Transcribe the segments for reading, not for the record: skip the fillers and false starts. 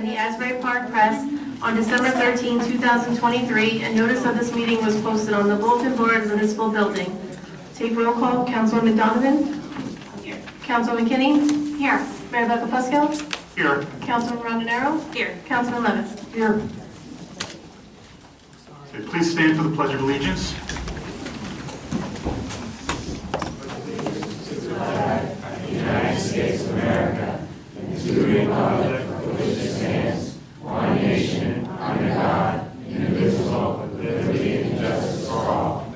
the Asbury Park Press on December 13, 2023, and notice of this meeting was posted on the bulletin board of the municipal building. Take roll call. Councilwoman Donovan? Here. Councilwoman Kinney? Here. Mayor Buckapusco? Here. Councilman Rondinero? Here. Councilman Levis? Here. Okay, please stand for the Pledge of Allegiance. United States of America, and to the republic for which it stands, one nation, under God, indivisible, with liberty and justice for all.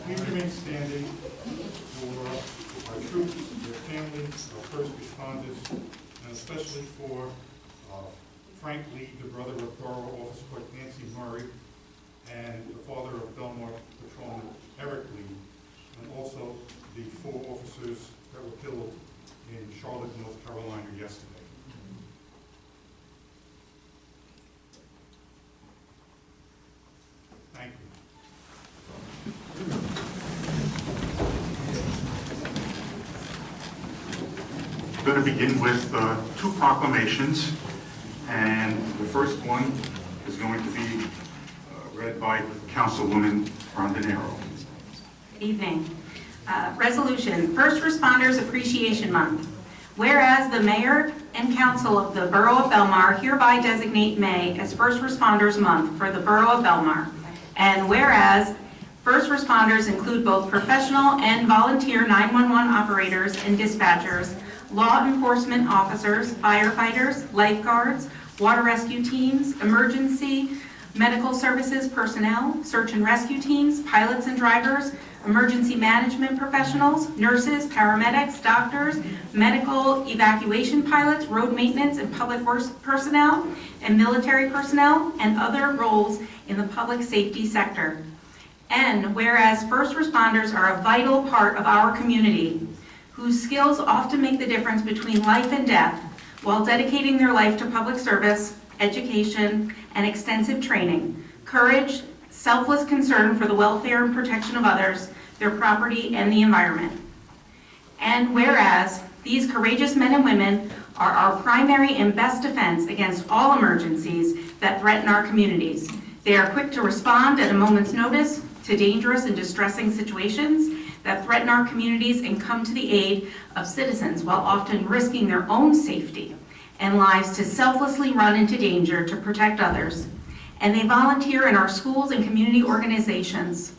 Please remain standing for our troops, their families, our first responders, and especially for Frank Lee, the brother of Borough Officer Clerk Nancy Murray, and the father of Belmar Patrolman Eric Lee, and also the 4 officers that were killed in Charlotte, North Carolina yesterday. Thank you. I'm going to begin with 2 proclamations, and the first one is going to be read by Councilwoman Rondinero. Good evening. Resolution, First Responders Appreciation Month. Whereas the Mayor and Council of the Borough of Belmar hereby designate May as First Responders Month for the Borough of Belmar. And whereas first responders include both professional and volunteer 911 operators and dispatchers, law enforcement officers, firefighters, lifeguards, water rescue teams, emergency medical services personnel, search and rescue teams, pilots and drivers, emergency management professionals, nurses, paramedics, doctors, medical evacuation pilots, road maintenance and public works personnel, and military personnel, and other roles in the public safety sector. And whereas first responders are a vital part of our community, whose skills often make the difference between life and death, while dedicating their life to public service, education, and extensive training, courage, selfless concern for the welfare and protection of others, their property, and the environment. And whereas these courageous men and women are our primary and best defense against all emergencies that threaten our communities. They are quick to respond at a moment's notice to dangerous and distressing situations that threaten our communities and come to the aid of citizens while often risking their own safety and lives to selflessly run into danger to protect others. And they volunteer in our schools and community organizations.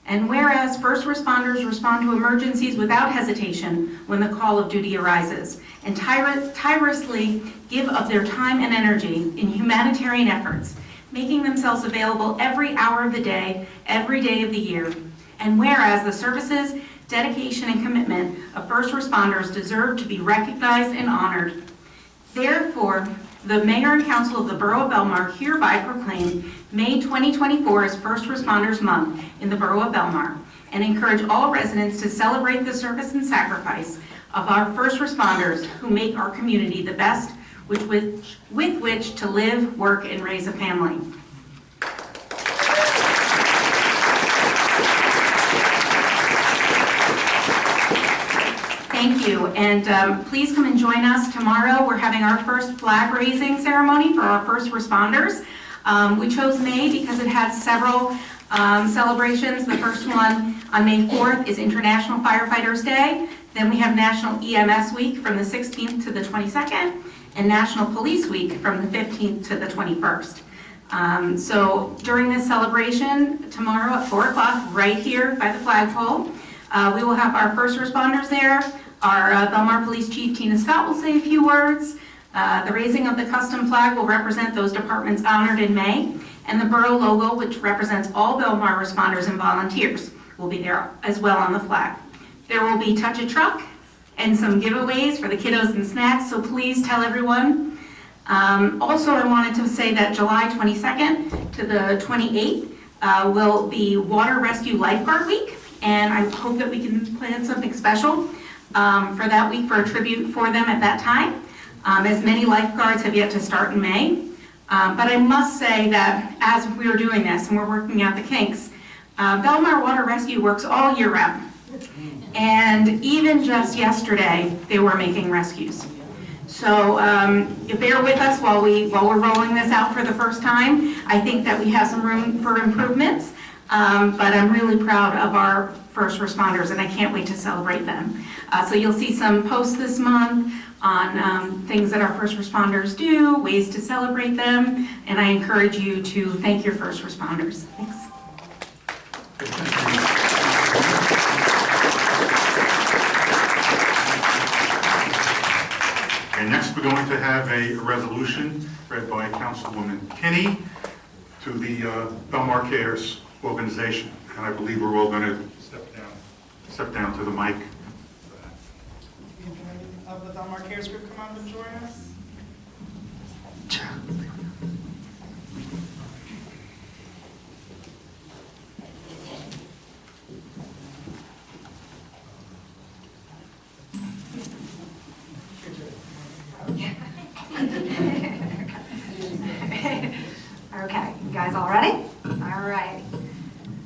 And whereas first responders respond to emergencies without hesitation when the call of duty arises, and tirelessly give of their time and energy in humanitarian efforts, making themselves available every hour of the day, every day of the year. And whereas the services, dedication, and commitment of first responders deserve to be recognized and honored. Therefore, the Mayor and Council of the Borough of Belmar hereby proclaim May 2024 as First Responders Month in the Borough of Belmar, and encourage all residents to celebrate the service and sacrifice of our first responders who make our community the best with which to live, work, and raise a family. Thank you, and please come and join us tomorrow. We're having our first flag raising ceremony for our first responders. We chose May because it has several celebrations. The first one on May 4th is International Firefighters Day. Then we have National EMS Week from the 16th to the 22nd, and National Police Week from the 15th to the 21st. So during this celebration, tomorrow at 4 o'clock, right here by the flagpole, we will have our first responders there. Our Belmar Police Chief Tina Scott will say a few words. The raising of the custom flag will represent those departments honored in May, and the borough logo, which represents all Belmar responders and volunteers, will be there as well on the flag. There will be Touch a Truck and some giveaways for the kiddos and snacks, so please tell everyone. Also, I wanted to say that July 22nd to the 28th will be Water Rescue Lifeguard Week, and I hope that we can plan something special for that week for a tribute for them at that time, as many lifeguards have yet to start in May. But I must say that as we're doing this and we're working out the kinks, Belmar Water Rescue works all year round. And even just yesterday, they were making rescues. So you bear with us while we're rolling this out for the first time. I think that we have some room for improvements, but I'm really proud of our first responders, and I can't wait to celebrate them. So you'll see some posts this month on things that our first responders do, ways to celebrate them, and I encourage you to thank your first responders. Thanks. And next, we're going to have a resolution read by Councilwoman Kinney to the Belmar Cares organization. And I believe we're all going to step down to the mic. Of the Belmar Cares Group come up and join us. Okay, you guys all ready? All right.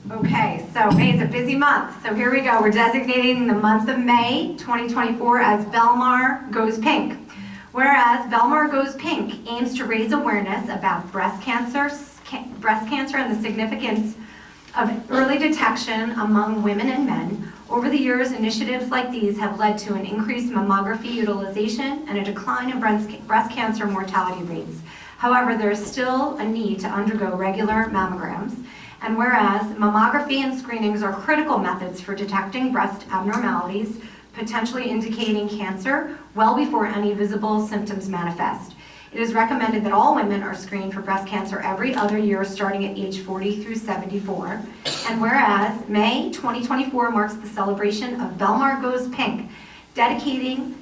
Okay, so May is a busy month. So here we go. We're designating the month of May 2024 as Belmar Goes Pink. Whereas Belmar Goes Pink aims to raise awareness about breast cancer and the significance of early detection among women and men. Over the years, initiatives like these have led to an increased mammography utilization and a decline in breast cancer mortality rates. However, there is still a need to undergo regular mammograms. And whereas mammography and screenings are critical methods for detecting breast abnormalities, potentially indicating cancer well before any visible symptoms manifest. It is recommended that all women are screened for breast cancer every other year starting at age 40 through 74. And whereas May 2024 marks the celebration of Belmar Goes Pink, dedicated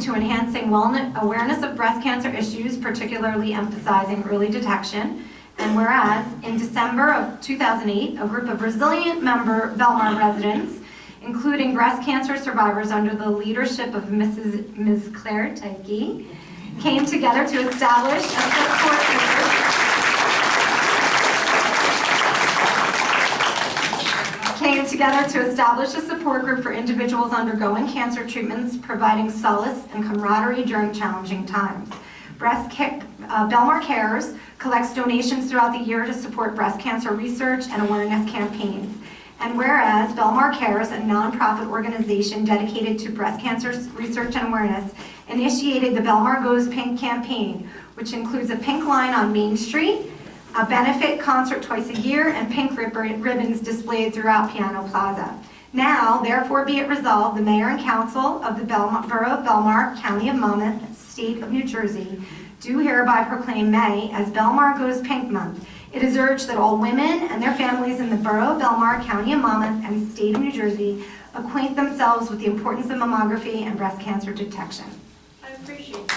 to enhancing awareness of breast cancer issues, particularly emphasizing early detection. And whereas in December of 2008, a group of resilient Belmar residents, including breast cancer survivors under the leadership of Ms. Claire Teike, came together to establish a support group for individuals undergoing cancer treatments, providing solace and camaraderie during challenging times. Belmar Cares collects donations throughout the year to support breast cancer research and awareness campaigns. And whereas Belmar Cares, a nonprofit organization dedicated to breast cancer research and awareness, initiated the Belmar Goes Pink campaign, which includes a pink line on Main Street, a benefit concert twice a year, and pink ribbons displayed throughout Piano Plaza. Now, therefore be it resolved, the Mayor and Council of the Borough of Belmar, County of Monmouth, State of New Jersey, do hereby proclaim May as Belmar Goes Pink Month. It is urged that all women and their families in the Borough of Belmar, County of Monmouth, and State of New Jersey acquaint themselves with the importance of mammography and breast cancer detection. I appreciate it.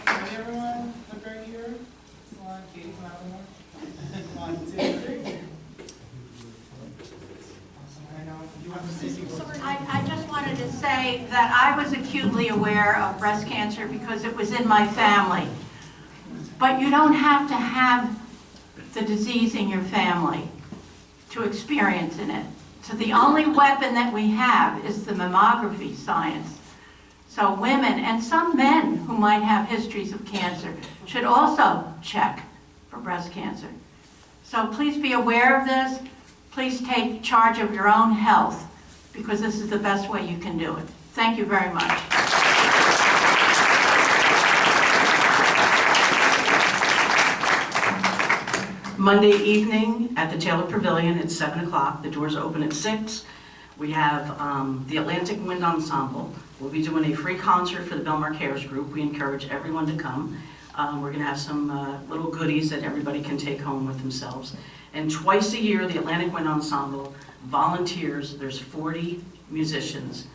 Ready, everyone? Look right here. Come on, Katie, come out more. 1, 2, 3. Awesome. I know. You want to say something? I just wanted to say that I was acutely aware of breast cancer because it was in my family. But you don't have to have the disease in your family to experience in it. So the only weapon that we have is the mammography science. So women and some men who might have histories of cancer should also check for breast cancer. So please be aware of this. Please take charge of your own health, because this is the best way you can do it. Thank you very much. Monday evening at the Taylor Pavilion at 7 o'clock. The doors open at 6. We have the Atlantic Wind Ensemble. We'll be doing a free concert for the Belmar Cares Group. We encourage everyone to come. We're going to have some little goodies that everybody can take home with themselves. And twice a year, the Atlantic Wind Ensemble volunteers. There's 40 musicians.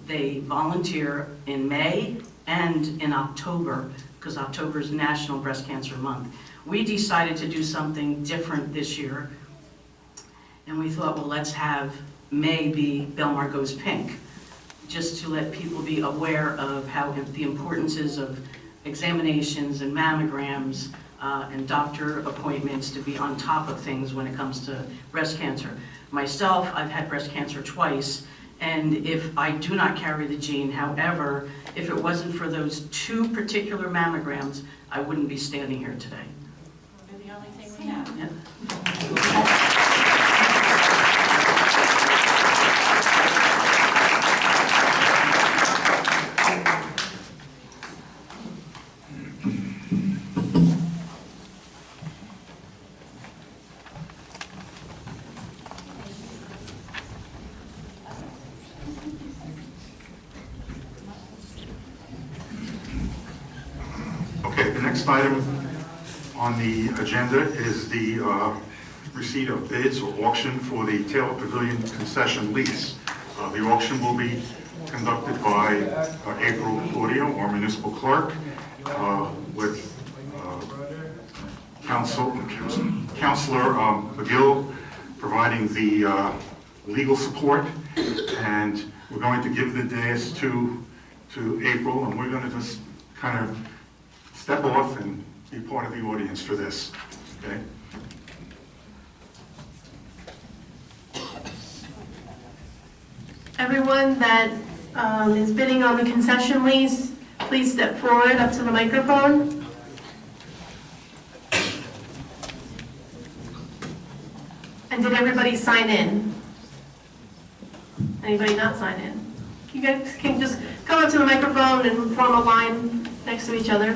They volunteer in May and in October, because October is National Breast Cancer Month. We decided to do something different this year, and we thought, well, let's have May be Belmar Goes Pink, just to let people be aware of how the importance is of examinations and mammograms and doctor appointments to be on top of things when it comes to breast cancer. Myself, I've had breast cancer twice, and if I do not carry the gene, however, if it wasn't for those 2 particular mammograms, I wouldn't be standing here today. They're the only thing we have. Yeah. Okay, the next item on the agenda is the receipt of bids or auction for the Taylor Pavilion concession lease. The auction will be conducted by April Claudio, our municipal clerk, with Counselor McGill providing the legal support, and we're going to give the dais to April, and we're going to just kind of step off and be part of the audience for this, okay? Everyone that is bidding on the concession lease, please step forward up to the microphone. And did everybody sign in? Anybody not sign in? You guys can just come up to the microphone and form a line next to each other.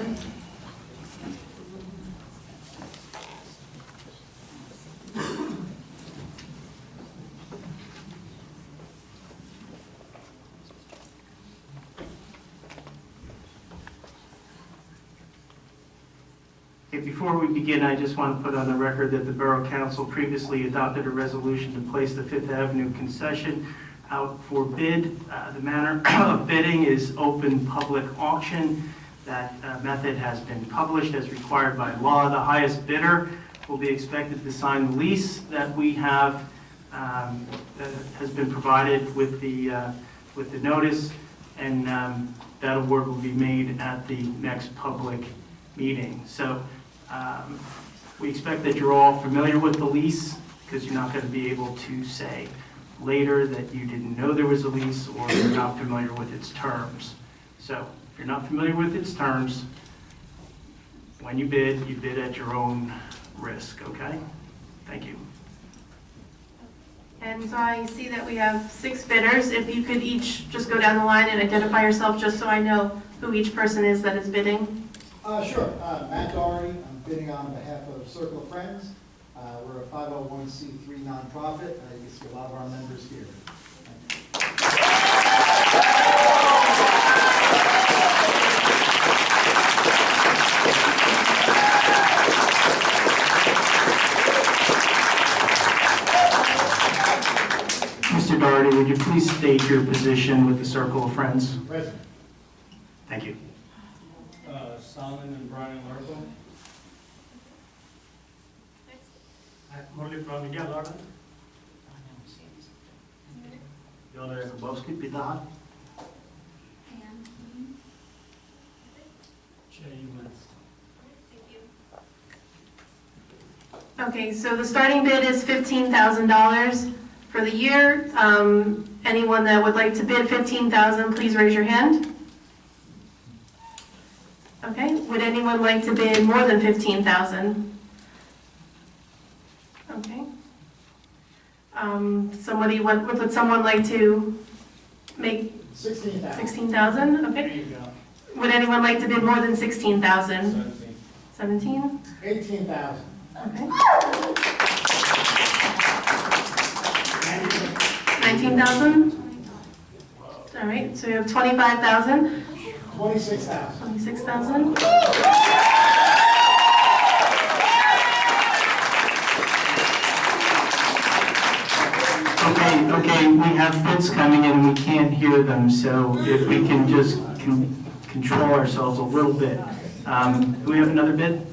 Before we begin, I just want to put on the record that the Borough Council previously adopted a resolution to place the Fifth Avenue concession out for bid. The manner of bidding is open public auction. That method has been published as required by law. The highest bidder will be expected to sign the lease that we have that has been provided with the notice, and that award will be made at the next public meeting. So we expect that you're all familiar with the lease, because you're not going to be able to say later that you didn't know there was a lease or you're not familiar with its terms. So if you're not familiar with its terms, when you bid at your own risk, okay? Thank you. And so I see that we have 6 bidders. If you could each just go down the line and identify yourself, just so I know who each person is that is bidding. Sure. Matt Doherty. I'm bidding on behalf of Circle of Friends. We're a 501c3 nonprofit. You see a lot of our members here. Mr. Doherty, would you please state your position with the Circle of Friends? President. Thank you. Solomon and Brian Largo. Morley from India, Lord. Jolly Jakubowski, Pidahat. Okay, so the starting bid is $15,000 for the year. Anyone that would like to bid $15,000, please raise your hand. Okay, would anyone like to bid more than $15,000? Okay. Would someone like to make 16,000? Okay. There you go. Would anyone like to bid more than 16,000? 17? 18,000. Okay. 19,000? All right, so we have 25,000. 26,000. 26,000. Okay, we have bids coming in, we can't hear them, so if we can just control ourselves a little bit. Do we have another bid?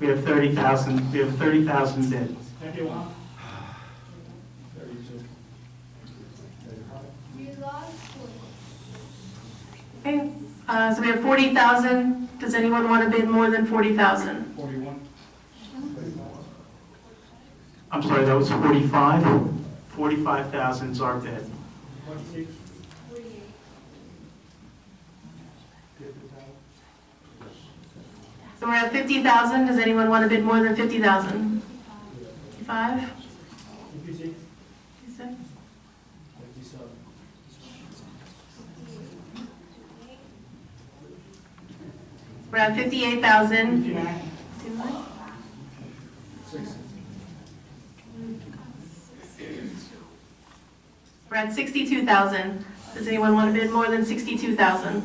We have 30,000, we have 30,000 bid. Okay, so we have 40,000. Does anyone want to bid more than 40,000? 41. sorry, that was 45. 45,000 is our bid. So we're at 50,000. Does anyone want to bid more than 50,000? 55? 56? We're at 58,000. We're at 62,000. Does anyone want to bid more than 62,000?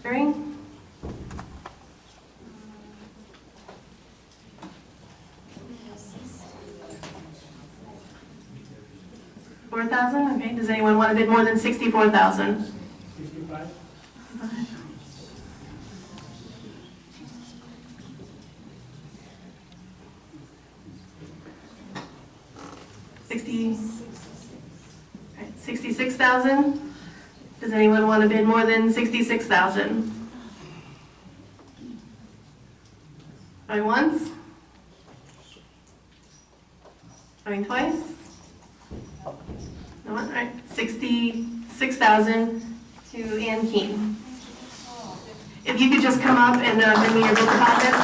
Hearing? $4,000. Okay. Does anyone want to bid more than 64,000? 65. 66,000. Does anyone want to bid more than 66,000? Going once? Going twice? No one? All right. 66,000 to Ann Keene. If you could just come up and bring me your bill deposit.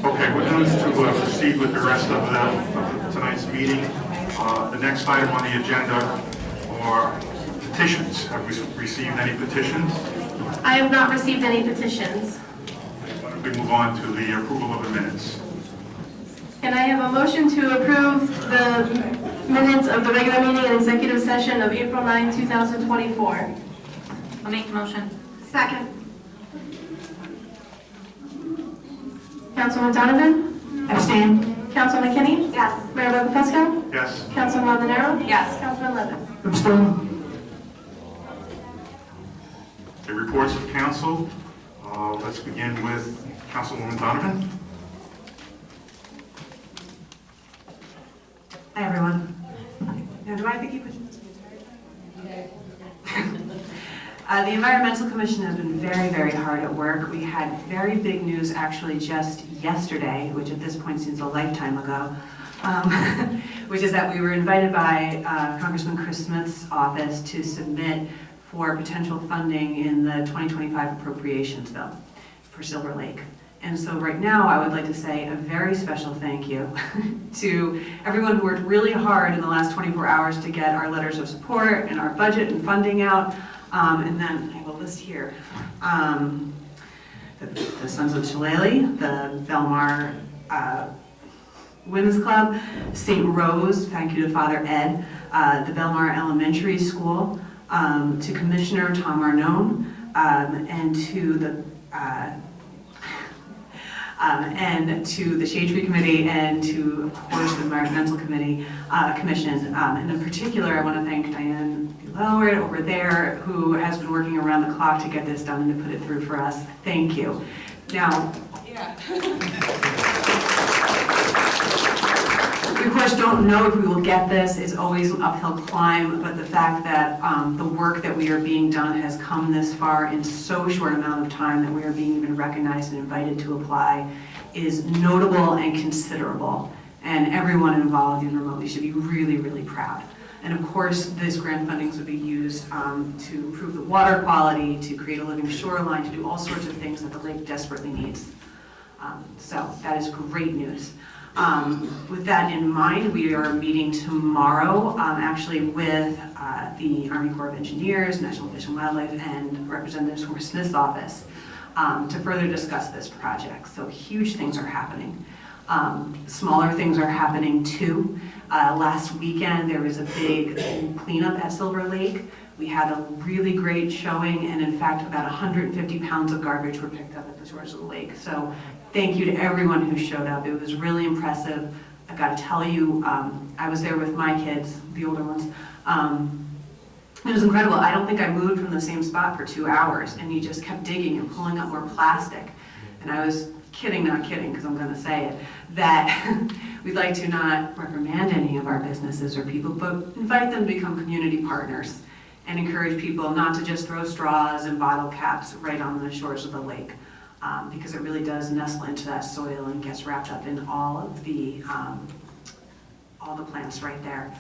Okay, we're going to proceed with the rest of tonight's meeting. The next item on the agenda are petitions. Have we received any petitions? I have not received any petitions. Why don't we move on to the approval of the minutes? Can I have a motion to approve the minutes of the regular meeting and executive session of April 9, 2024? I'll make the motion. Second. Councilman Donovan? Abstain. Councilman McKinney? Yes. Mayor Lopez-Pesco? Yes. Councilman Montanaro? Yes. Councilman Levis? Abstain. The reports of council. Let's begin with Councilwoman Donovan. Hi, everyone. Now, do I think you could? The Environmental Commission has been very, very hard at work. We had very big news actually just yesterday, which at this point seems a lifetime ago, which is that we were invited by Congressman Chris Smith's office to submit for potential funding in the 2025 appropriations bill for Silver Lake. And so right now, I would like to say a very special thank you to everyone who worked really hard in the last 24 hours to get our letters of support and our budget and funding out. And then I have a list here. The Sons of Shillelagh, the Belmar Women's Club, St. Rose, thank you to Father Ed, the Belmar Elementary School, to Commissioner Tom Arnone, and to the Shade Tree Committee, and to, of course, the Environmental Commission. And in particular, I want to thank Diane Lower over there, who has been working around the clock to get this done and to put it through for us. Thank you. Now, we of course don't know if we will get this. It's always an uphill climb, but the fact that the work that we are being done has come this far in so short amount of time that we are being even recognized and invited to apply is notable and considerable. And everyone involved in remotely should be really, really proud. And of course, this grant fundings would be used to improve the water quality, to create a living shoreline, to do all sorts of things that the lake desperately needs. So that is great news. With that in mind, we are meeting tomorrow, actually with the Army Corps of Engineers, National Fish and Wildlife, and representatives from Smith's office to further discuss this project. So huge things are happening. Smaller things are happening too. Last weekend, there was a big cleanup at Silver Lake. We had a really great showing, and in fact, about 150 pounds of garbage were picked up at the shores of the lake. So thank you to everyone who showed up. It was really impressive. I got to tell you, I was there with my kids, the older ones. It was incredible. I don't think I moved from the same spot for 2 hours, and you just kept digging and pulling up more plastic. And I was kidding, not kidding, because I'm going to say it, that we'd like to not reprimand any of our businesses or people, but invite them to become community partners and encourage people not to just throw straws and bottle caps right on the shores of the lake, because it really does nestle into that soil and gets wrapped up in all the plants right there.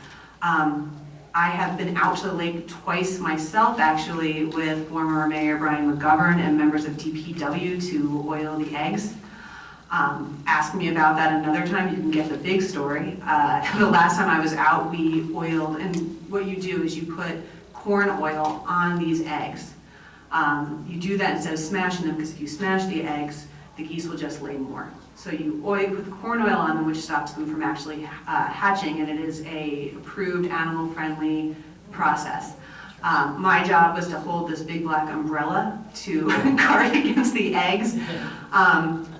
I have been out to the lake twice myself, actually, with former Mayor Brian McGovern and members of DPW to oil the eggs. Ask me about that another time, you can get the big story. The last time I was out, we oiled, and what you do is you put corn oil on these eggs. You do that instead of smashing them, because if you smash the eggs, the geese will just lay more. So you put the corn oil on them, which stops them from actually hatching, and it is a approved animal-friendly process. My job was to hold this big black umbrella to guard against the eggs.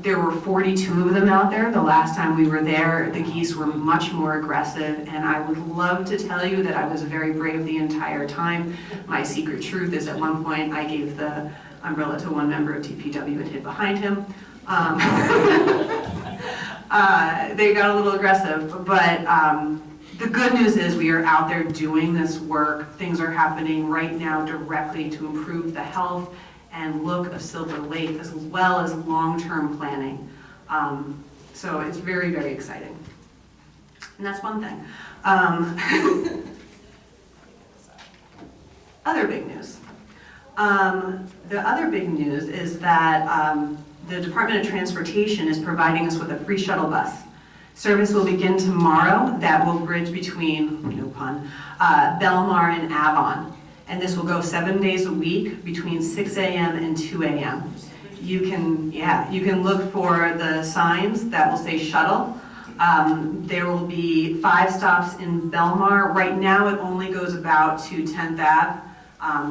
There were 42 of them out there. The last time we were there, the geese were much more aggressive, and I would love to tell you that I was very brave the entire time. My secret truth is at one point I gave the umbrella to one member of DPW and hid behind him. They got a little aggressive, but the good news is we are out there doing this work. Things are happening right now directly to improve the health and look of Silver Lake, as well as long-term planning. So it's very, very exciting. And that's one thing. Other big news. The other big news is that the Department of Transportation is providing us with a free shuttle bus. Service will begin tomorrow. That will bridge between, no pun, Belmar and Avon. And this will go 7 days a week between 6 a.m. and 2 a.m. You can look for the signs that will say shuttle. There will be 5 stops in Belmar. Right now it only goes about to 10th Ave.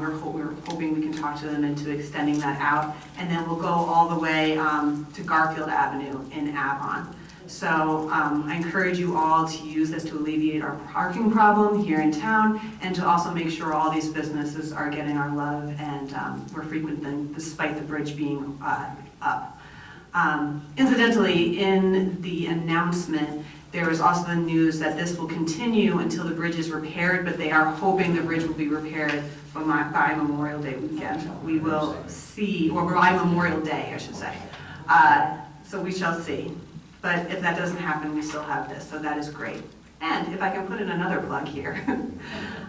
We're hoping we can talk to them into extending that out. And then we'll go all the way to Garfield Avenue in Avon. So I encourage you all to use this to alleviate our parking problem here in town, and to also make sure all these businesses are getting our love and we're frequenting despite the bridge being up. Incidentally, in the announcement, there was also the news that this will continue until the bridge is repaired, but they are hoping the bridge will be repaired by Memorial Day weekend. We will see, or by Memorial Day, I should say. So we shall see. But if that doesn't happen, we still have this, so that is great. And if I can put in another plug here,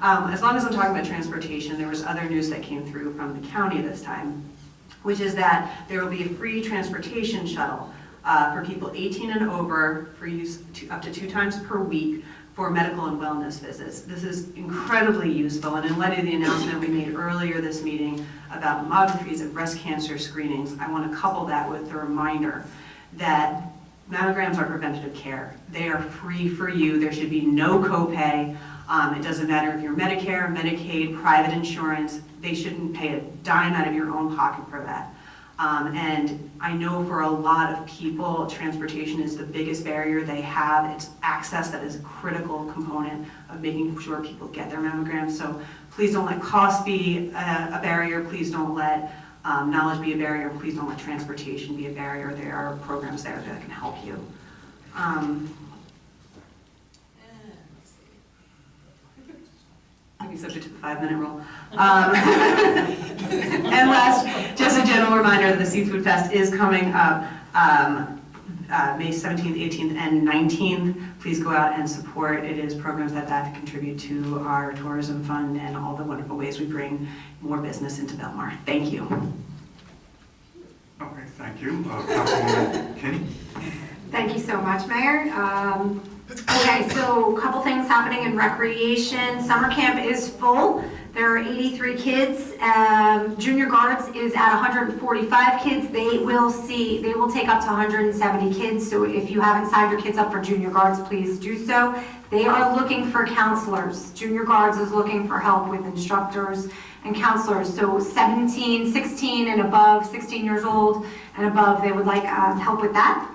as long as I'm talking about transportation, there was other news that came through from the county this time, which is that there will be a free transportation shuttle for people 18 and over for use up to 2 times per week for medical and wellness visits. This is incredibly useful, and in light of the announcement we made earlier this meeting about mammographies and breast cancer screenings, I want to couple that with the reminder that mammograms are preventative care. They are free for you. There should be no copay. It doesn't matter if you're Medicare, Medicaid, private insurance. They shouldn't pay a dime out of your own pocket for that. And I know for a lot of people, transportation is the biggest barrier they have. It's access that is a critical component of making sure people get their mammograms. So please don't let cost be a barrier. Please don't let knowledge be a barrier. Please don't let transportation be a barrier. There are programs there that can help you. I'll be subject to the 5-minute rule. And last, just a general reminder that the Seafood Fest is coming up May 17th, 18th, and 19th. Please go out and support. It is programs that contribute to our tourism fund and all the wonderful ways we bring more business into Belmar. Thank you. Okay, thank you. Councilwoman Kinney. Thank you so much, Mayor. Okay, so a couple things happening in recreation. Summer camp is full. There are 83 kids. Junior Guards is at 145 kids. They will take up to 170 kids. So if you haven't signed your kids up for Junior Guards, please do so. They are looking for counselors. Junior Guards is looking for help with instructors and counselors. So 16 and above, 16 years old and above, they would like help with that.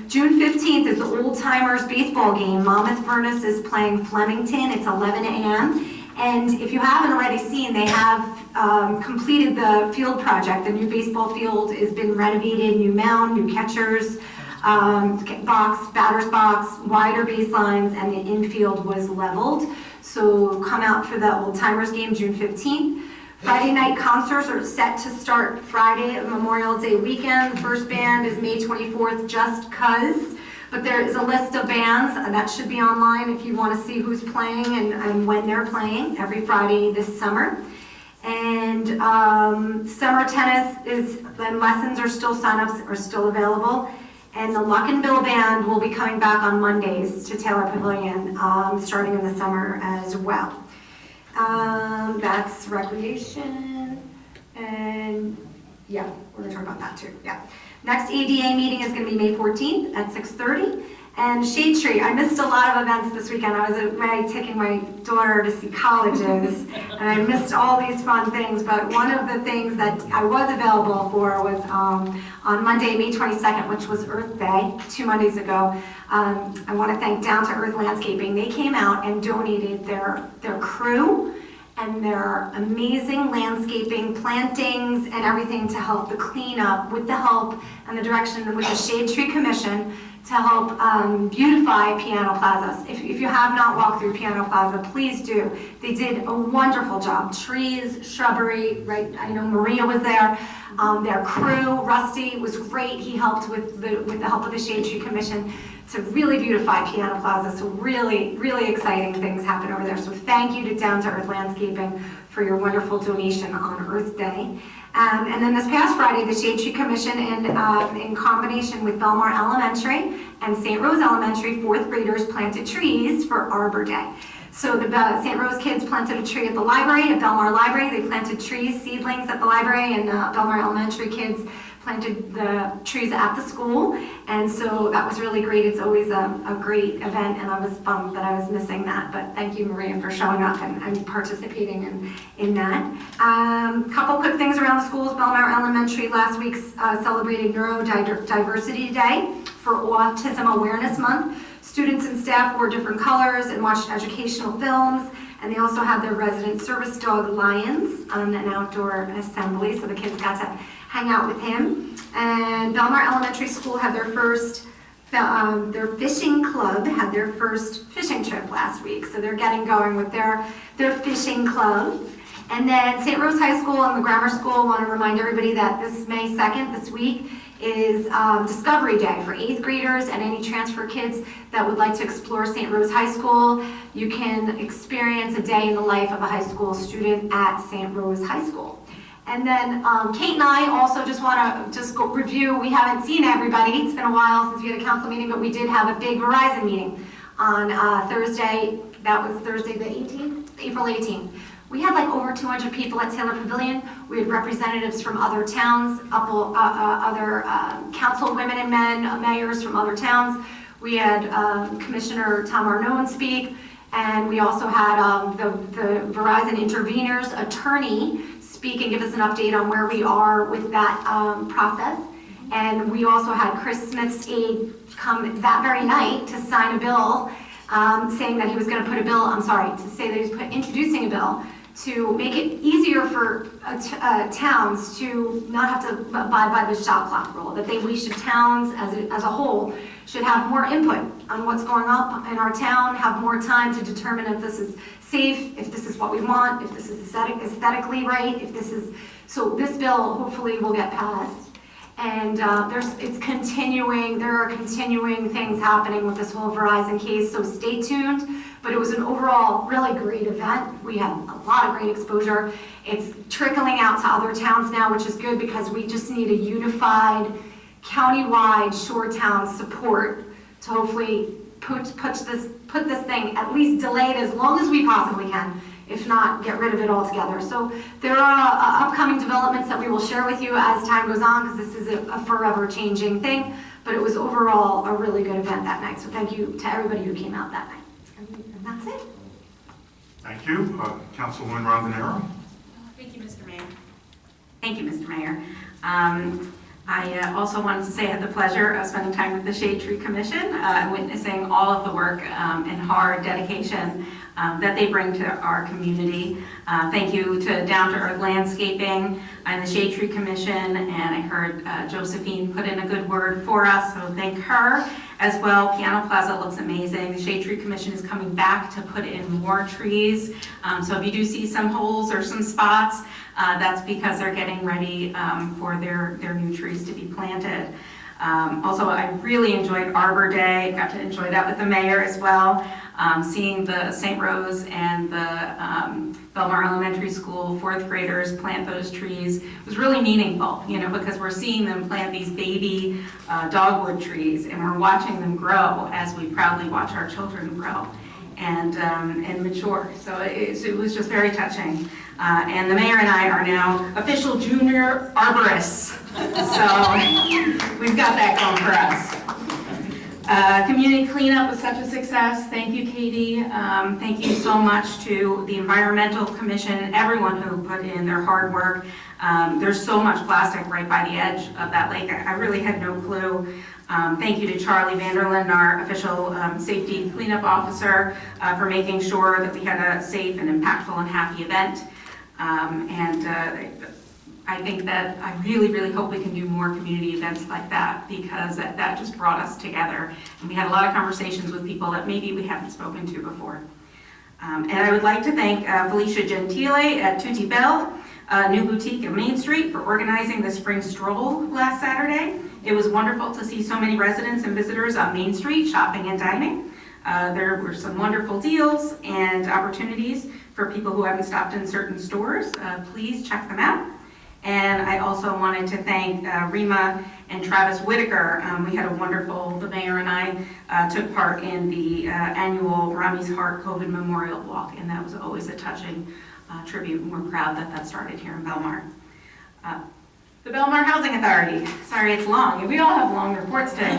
June 15th is the Old Timers baseball game. Monmouth Furnace is playing Flemington. It's 11 a.m. And if you haven't already seen, they have completed the field project. The new baseball field has been renovated, new mound, new catchers, batter's box, wider baselines, and the infield was leveled. So come out for the Old Timers game June 15th. Friday night concerts are set to start Friday, Memorial Day weekend. The first band is May 24th, Just 'Cause. But there is a list of bands that should be online if you want to see who's playing and when they're playing every Friday this summer. And summer tennis lessons are still, sign-ups are still available. And the Luck and Bill Band will be coming back on Mondays to Taylor Pavilion starting in the summer as well. That's recreation, and yeah, we're gonna talk about that too, yeah. Next ADA meeting is gonna be May 14th at 6:30, And Shade Tree, I missed a lot of events this weekend. I was away taking my daughter to see colleges, and I missed all these fun things, but one of the things that I was available for was on Monday, May 22nd, which was Earth Day, 2 Mondays ago. I want to thank Down to Earth Landscaping. They came out and donated their crew and their amazing landscaping, plantings, and everything to help the cleanup with the help and the direction with the Shade Tree Commission to help beautify Piano Plaza. If you have not walked through Piano Plaza, please do. They did a wonderful job. Trees, shrubbery, right? I know Maria was there. Their crew, Rusty, was great. He helped with the help of the Shade Tree Commission to really beautify Piano Plaza. So really, really exciting things happen over there. So thank you to Down to Earth Landscaping for your wonderful donation on Earth Day. And then this past Friday, the Shade Tree Commission, in combination with Belmar Elementary and St. Rose Elementary, 4th graders planted trees for Arbor Day. So the St. Rose kids planted a tree at the library, at Belmar Library. They planted trees, seedlings at the library, and Belmar Elementary kids planted the trees at the school. And so that was really great. It's always a great event, and I was bummed that I was missing that. But thank you, Maria, for showing up and participating in that. Couple quick things around the schools. Belmar Elementary last week celebrated Neurodiversity Day for Autism Awareness Month. Students and staff wore different colors and watched educational films. And they also had their resident service dog, Lions, on an outdoor assembly, so the kids got to hang out with him. And Belmar Elementary School had their first, their fishing club had their first fishing trip last week. So they're getting going with their fishing club. And then St. Rose High School and the Grammar School want to remind everybody that this May 2nd, this week, is Discovery Day for 8th graders and any transfer kids that would like to explore St. Rose High School. You can experience a day in the life of a high school student at St. Rose High School. And then Kate and I also just want to go review. We haven't seen everybody. It's been a while since we had a council meeting, but we did have a big Verizon meeting on Thursday. That was Thursday the 18th, April 18th. We had like over 200 people at Taylor Pavilion. We had representatives from other towns, other council women and men, mayors from other towns. We had Commissioner Tom Arnone speak, and we also had the Verizon Intervenors attorney speak and give us an update on where we are with that process. And we also had Chris Smith's aide come that very night to sign a bill saying that he was going to put a bill, to say that he was introducing a bill to make it easier for towns to not have to abide by the shot clock rule, that towns as a whole should have more input on what's going on in our town, have more time to determine if this is safe, if this is what we want, if this is aesthetically right, if this is, so this bill hopefully will get passed. And it's continuing, there are continuing things happening with this whole Verizon case, so stay tuned. But it was an overall really great event. We had a lot of great exposure. It's trickling out to other towns now, which is good because we just need a unified, county-wide shore town support to hopefully put this thing, at least delay it as long as we possibly can, if not get rid of it altogether. So there are upcoming developments that we will share with you as time goes on, because this is a forever changing thing, but it was overall a really good event that night. So thank you to everybody who came out that night. And that's it. Thank you. Councilwoman Rondinero. Thank you, Mr. Mayor. Thank you, Mr. Mayor. I also wanted to say I had the pleasure of spending time with the Shade Tree Commission, witnessing all of the work and hard dedication that they bring to our community. Thank you to Down to Earth Landscaping and the Shade Tree Commission, and I heard Josephine put in a good word for us, so thank her as well. Piano Plaza looks amazing. The Shade Tree Commission is coming back to put in more trees, so if you do see some holes or some spots, that's because they're getting ready for their new trees to be planted. Also, I really enjoyed Arbor Day. Got to enjoy that with the mayor as well. Seeing the St. Rose and the Belmar Elementary School 4th graders plant those trees was really meaningful, because we're seeing them plant these baby dogwood trees, and we're watching them grow as we proudly watch our children grow and mature. So it was just very touching. And the mayor and I are now official junior arborists. So we've got that going for us. Community cleanup was such a success. Thank you, Katie. Thank you so much to the Environmental Commission, everyone who put in their hard work. There's so much plastic right by the edge of that lake. I really had no clue. Thank you to Charlie Vanderland, our official safety cleanup officer, for making sure that we had a safe and impactful and happy event. I think that I really, really hope we can do more community events like that, because that just brought us together. And we had a lot of conversations with people that maybe we haven't spoken to before. And I would like to thank Felicia Gentile at Tutti Bell, New Boutique in Main Street, for organizing the spring stroll last Saturday. It was wonderful to see so many residents and visitors on Main Street shopping and dining. There were some wonderful deals and opportunities for people who haven't stopped in certain stores. Please check them out. And I also wanted to thank Rima and Travis Whitaker. We had a wonderful, the mayor and I took part in the annual Rami's Heart COVID Memorial Walk, and that was always a touching tribute, and we're proud that that started here in Belmar. The Belmar Housing Authority, sorry it's long, we all have long reports today.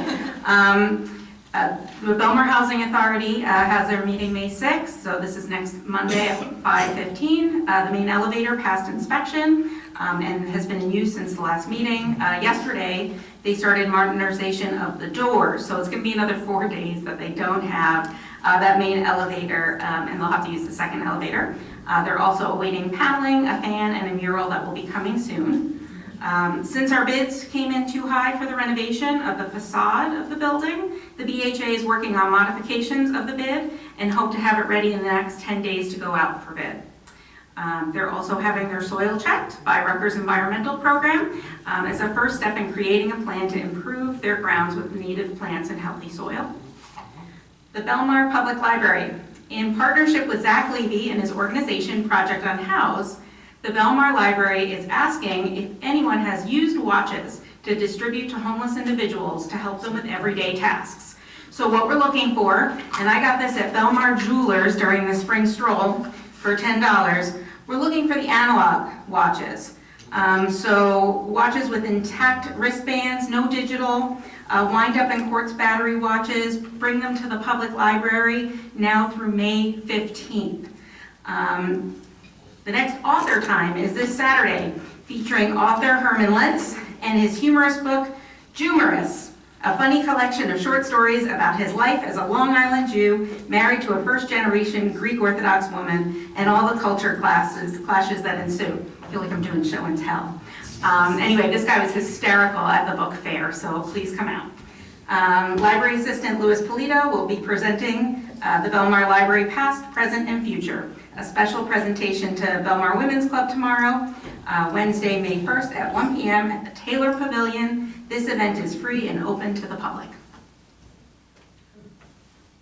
The Belmar Housing Authority has their meeting May 6th, so this is next Monday at 5:15. The main elevator passed inspection and has been in use since the last meeting. Yesterday, they started modernization of the doors, so it's going to be another 4 days that they don't have that main elevator, and they'll have to use the second elevator. They're also awaiting paneling, a fan, and a mural that will be coming soon. Since our bids came in too high for the renovation of the facade of the building, the BHA is working on modifications of the bid and hope to have it ready in the next 10 days to go out for bid. They're also having their soil checked by Rutgers Environmental Program as a first step in creating a plan to improve their grounds with native plants and healthy soil. The Belmar Public Library, in partnership with Zach Levy and his organization Project Unhoused, the Belmar Library is asking if anyone has used watches to distribute to homeless individuals to help them with everyday tasks. So what we're looking for, and I got this at Belmar Jewelers during the spring stroll for $10, we're looking for the analog watches. So watches with intact wristbands, no digital, wind up and quartz battery watches, bring them to the public library now through May 15th. The next author time is this Saturday, featuring author Herman Lentz and his humorous book, Jumorous, a funny collection of short stories about his life as a Long Island Jew married to a first-generation Greek Orthodox woman and all the culture clashes that ensue. I feel like I'm doing show and tell. Anyway, this guy was hysterical at the book fair, so please come out. Library Assistant Louis Polito will be presenting the Belmar Library Past, Present, and Future. A special presentation to Belmar Women's Club tomorrow, Wednesday, May 1st at 1 p.m. at the Taylor Pavilion. This event is free and open to the public.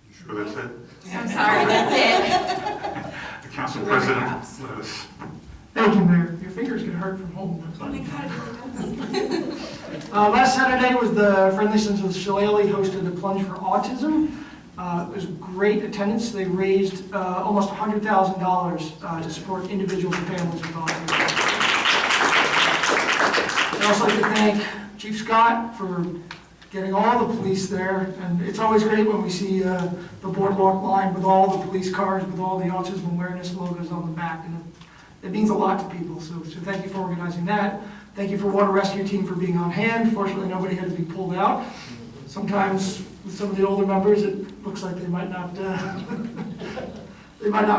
You sure that's it? I'm sorry, that's it. The Council President, let us. Thank you, Mayor. Your fingers get hurt from holding that. Last Saturday was the Friendly Sons of the Shillelagh hosted the Plunge for Autism. It was great attendance. They raised almost $100,000 to support individuals and families with autism. I'd also like to thank Chief Scott for getting all the police there. And it's always great when we see the boardwalk line with all the police cars with all the autism awareness logos on the back. And it means a lot to people. So thank you for organizing that. Thank you for Water Rescue Team for being on hand. Fortunately, nobody had to be pulled out. Sometimes with some of the older members, it looks like they might not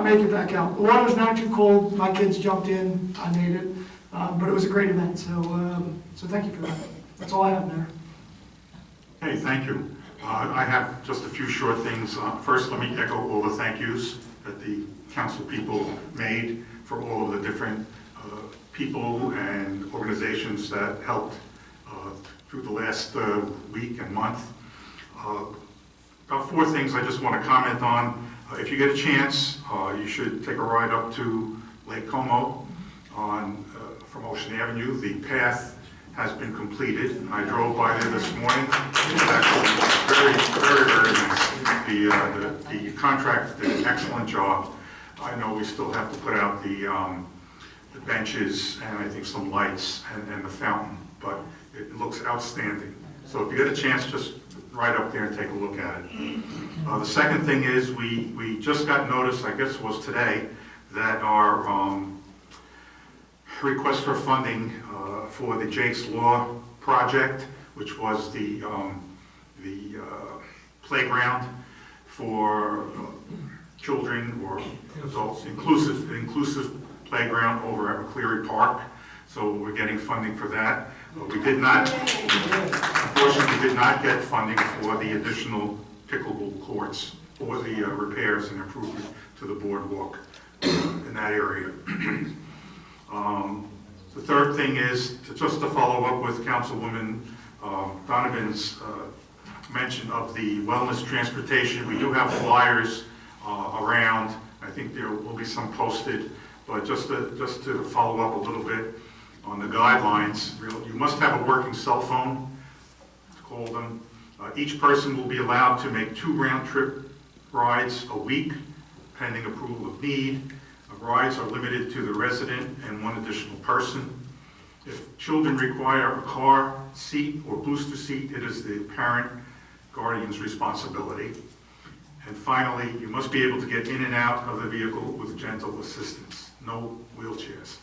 make it back out. The water was not too cold. My kids jumped in. I made it. But it was a great event. So thank you for that. That's all I have there. Hey, thank you. I have just a few short things. First, let me echo all the thank yous that the council people made for all of the different people and organizations that helped through the last week and month. About 4 things I just want to comment on. If you get a chance, you should take a ride up to Lake Como from Ocean Avenue. The path has been completed. I drove by there this morning. It's actually very nice. The contractor did an excellent job. I know we still have to put out the benches and I think some lights and the fountain, but it looks outstanding. So if you get a chance, just ride up there and take a look at it. The second thing is we just got notice, I guess it was today, that our request for funding for the Jake's Law project, which was the playground for children or adults, inclusive playground over at McCleary Park. So we're getting funding for that. We did not, unfortunately, did not get funding for the additional pickleball courts or the repairs and improvement to the boardwalk in that area. The third thing is just to follow up with Councilwoman Donovan's mention of the wellness transportation. We do have flyers around. I think there will be some posted, but just to follow up a little bit on the guidelines, you must have a working cell phone, to call them. Each person will be allowed to make 2 round-trip rides a week, pending approval of need. Rides are limited to the resident and 1 additional person. If children require a car seat or booster seat, it is the parent guardian's responsibility. And finally, you must be able to get in and out of the vehicle with gentle assistance, no wheelchairs.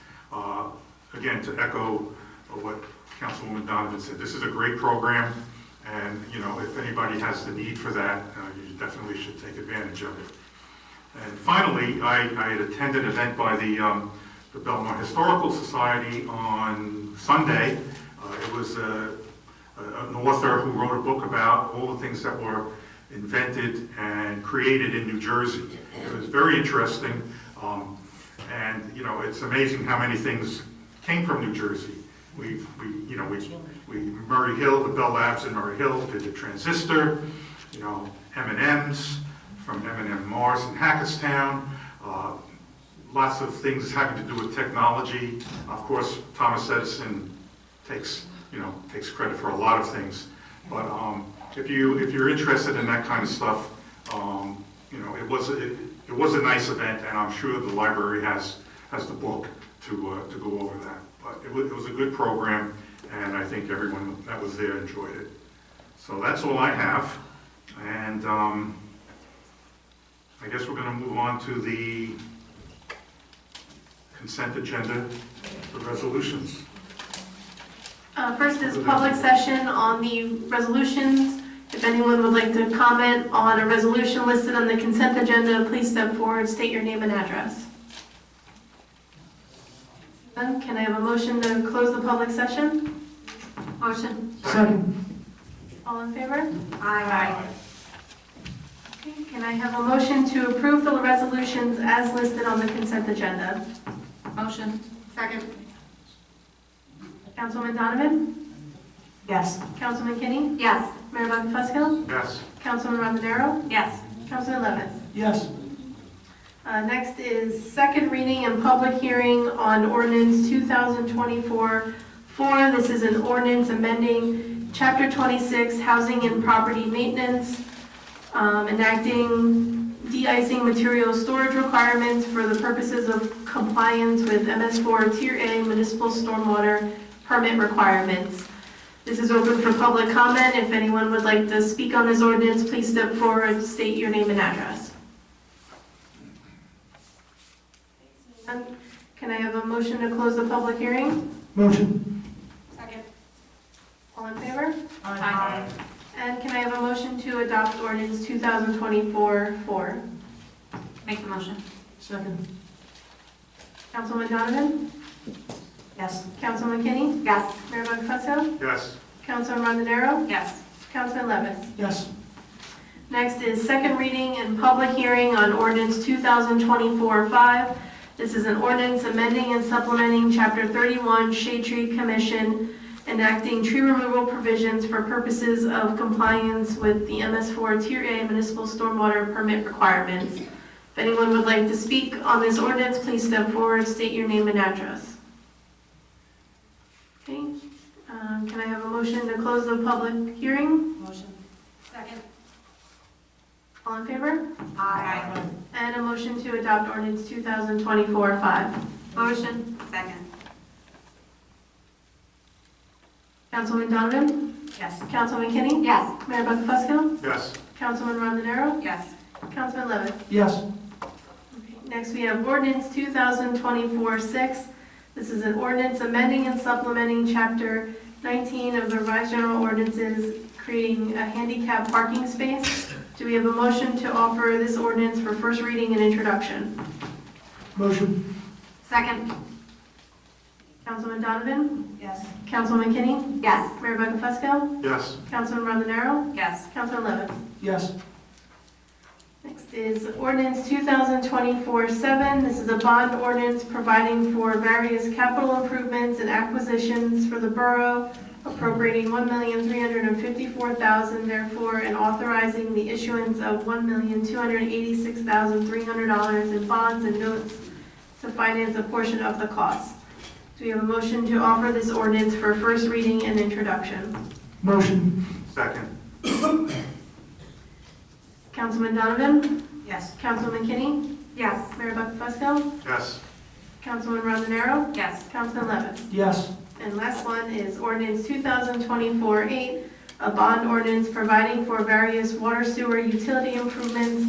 Again, to echo what Councilwoman Donovan said, this is a great program, and if anybody has the need for that, you definitely should take advantage of it. And finally, I had attended an event by the Belmar Historical Society on Sunday. It was an author who wrote a book about all the things that were invented and created in New Jersey. It was very interesting, and it's amazing how many things came from New Jersey. We Murray Hill, the Bell Labs in Murray Hill did the transistor, M&Ms from M&M Mars in Hackettstown. Lots of things having to do with technology. Of course, Thomas Edison takes credit for a lot of things. But if you're interested in that kind of stuff, it was a nice event, and I'm sure the library has the book to go over that. But it was a good program, and I think everyone that was there enjoyed it. So that's all I have, and I guess we're going to move on to the consent agenda for resolutions. First is public session on the resolutions. If anyone would like to comment on a resolution listed on the consent agenda, please step forward, state your name and address. Then, can I have a motion to close the public session? Motion. Second. All in favor? Aye. Okay, can I have a motion to approve the resolutions as listed on the consent agenda? Motion. Second. Councilwoman Donovan? Yes. Councilman Kinney? Yes. Mayor Buckfuskill? Yes. Councilman Rondinero? Yes. Councilman Levis? Yes. Next is second reading and public hearing on ordinance 2024-4. This is an ordinance amending Chapter 26, Housing and Property Maintenance, enacting de-icing material storage requirements for the purposes of compliance with MS4 Tier A municipal stormwater permit requirements. This is open for public comment. If anyone would like to speak on this ordinance, please step forward, state your name and address. Can I have a motion to close the public hearing? Motion. Second. All in favor? Aye. And can I have a motion to adopt ordinance 2024-4? Make the motion. Second. Councilman Donovan? Yes. Councilman Kinney? Yes. Mayor Buckfuskill? Yes. Councilman Rondinero? Yes. Councilman Levis? Yes. Next is second reading and public hearing on ordinance 2024-5. This is an ordinance amending and supplementing Chapter 31 Shade Tree Commission, enacting tree removal provisions for purposes of compliance with the MS4 Tier A municipal stormwater permit requirements. If anyone would like to speak on this ordinance, please step forward, state your name and address. Okay, can I have a motion to close the public hearing? Motion. Second. All in favor? Aye. And a motion to adopt ordinance 2024-5. Motion. Second. Councilman Donovan? Yes. Councilman McKinney? Yes. Mayor Buckafusco? Yes. Councilman Rondenaro? Yes. Councilman Levitt? Yes. Next, we have ordinance 2024-6. This is an ordinance amending and supplementing Chapter 19 of the Revised General Ordinances, creating a handicap parking space. Do we have a motion to offer this ordinance for first reading and introduction? Motion. Second. Councilman Donovan? Yes. Councilman McKinney? Yes. Mayor Buckafusco? Yes. Councilman Rondenaro? Yes. Councilman Levitt? Yes. Next is ordinance 2024-7. This is a bond ordinance providing for various capital improvements and acquisitions for the borough, appropriating $1,354,000, therefore, and authorizing the issuance of $1,286,300 in bonds and notes to finance a portion of the cost. Do we have a motion to offer this ordinance for first reading and introduction? Motion. Second. Councilman Donovan? Yes. Councilman McKinney? Yes. Mayor Buckafusco? Yes. Councilman Rondenaro? Yes. Councilman Levitt? Yes. And last one is ordinance 2024-8, a bond ordinance providing for various water sewer utility improvements,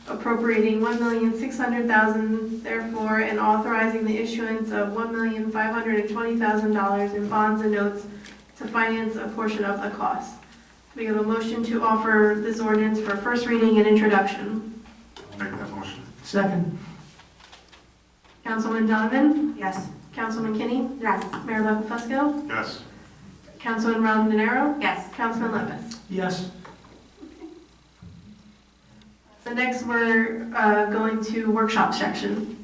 appropriating $1,600,000, therefore, and authorizing the issuance of $1,520,000 in bonds and notes to finance a portion of the cost. We have a motion to offer this ordinance for first reading and introduction. I'll make that motion. Second. Councilman Donovan? Yes. Councilman Kinney? Yes. Mayor Buckafusco? Yes. Councilman Rondenaro? Yes. Councilman Levitt? Yes. So next, we're going to workshop section.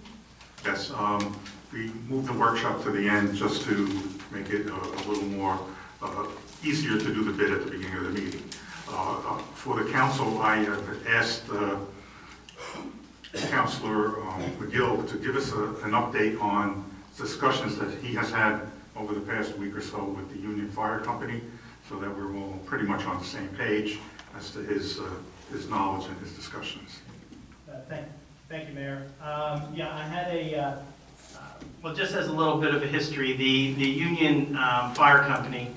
Yes, we moved the workshop to the end just to make it a little more easier to do the bid at the beginning of the meeting. For the council, I asked Councilor McGill to give us an update on discussions that he has had over the past week or so with the Union Fire Company, so that we're all pretty much on the same page as to his knowledge and his discussions. Thank you, Mayor. Yeah, I had well, just as a little bit of a history, the Union Fire Company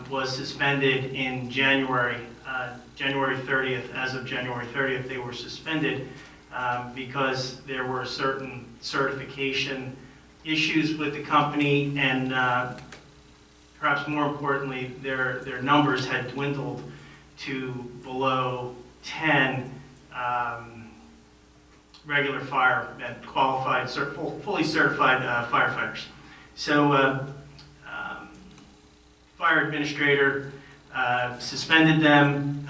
was suspended in January 30th. As of January 30th, they were suspended because there were certain certification issues with the company, and perhaps more importantly, their numbers had dwindled to below 10 regular fire and qualified, fully certified firefighters. So fire administrator suspended them,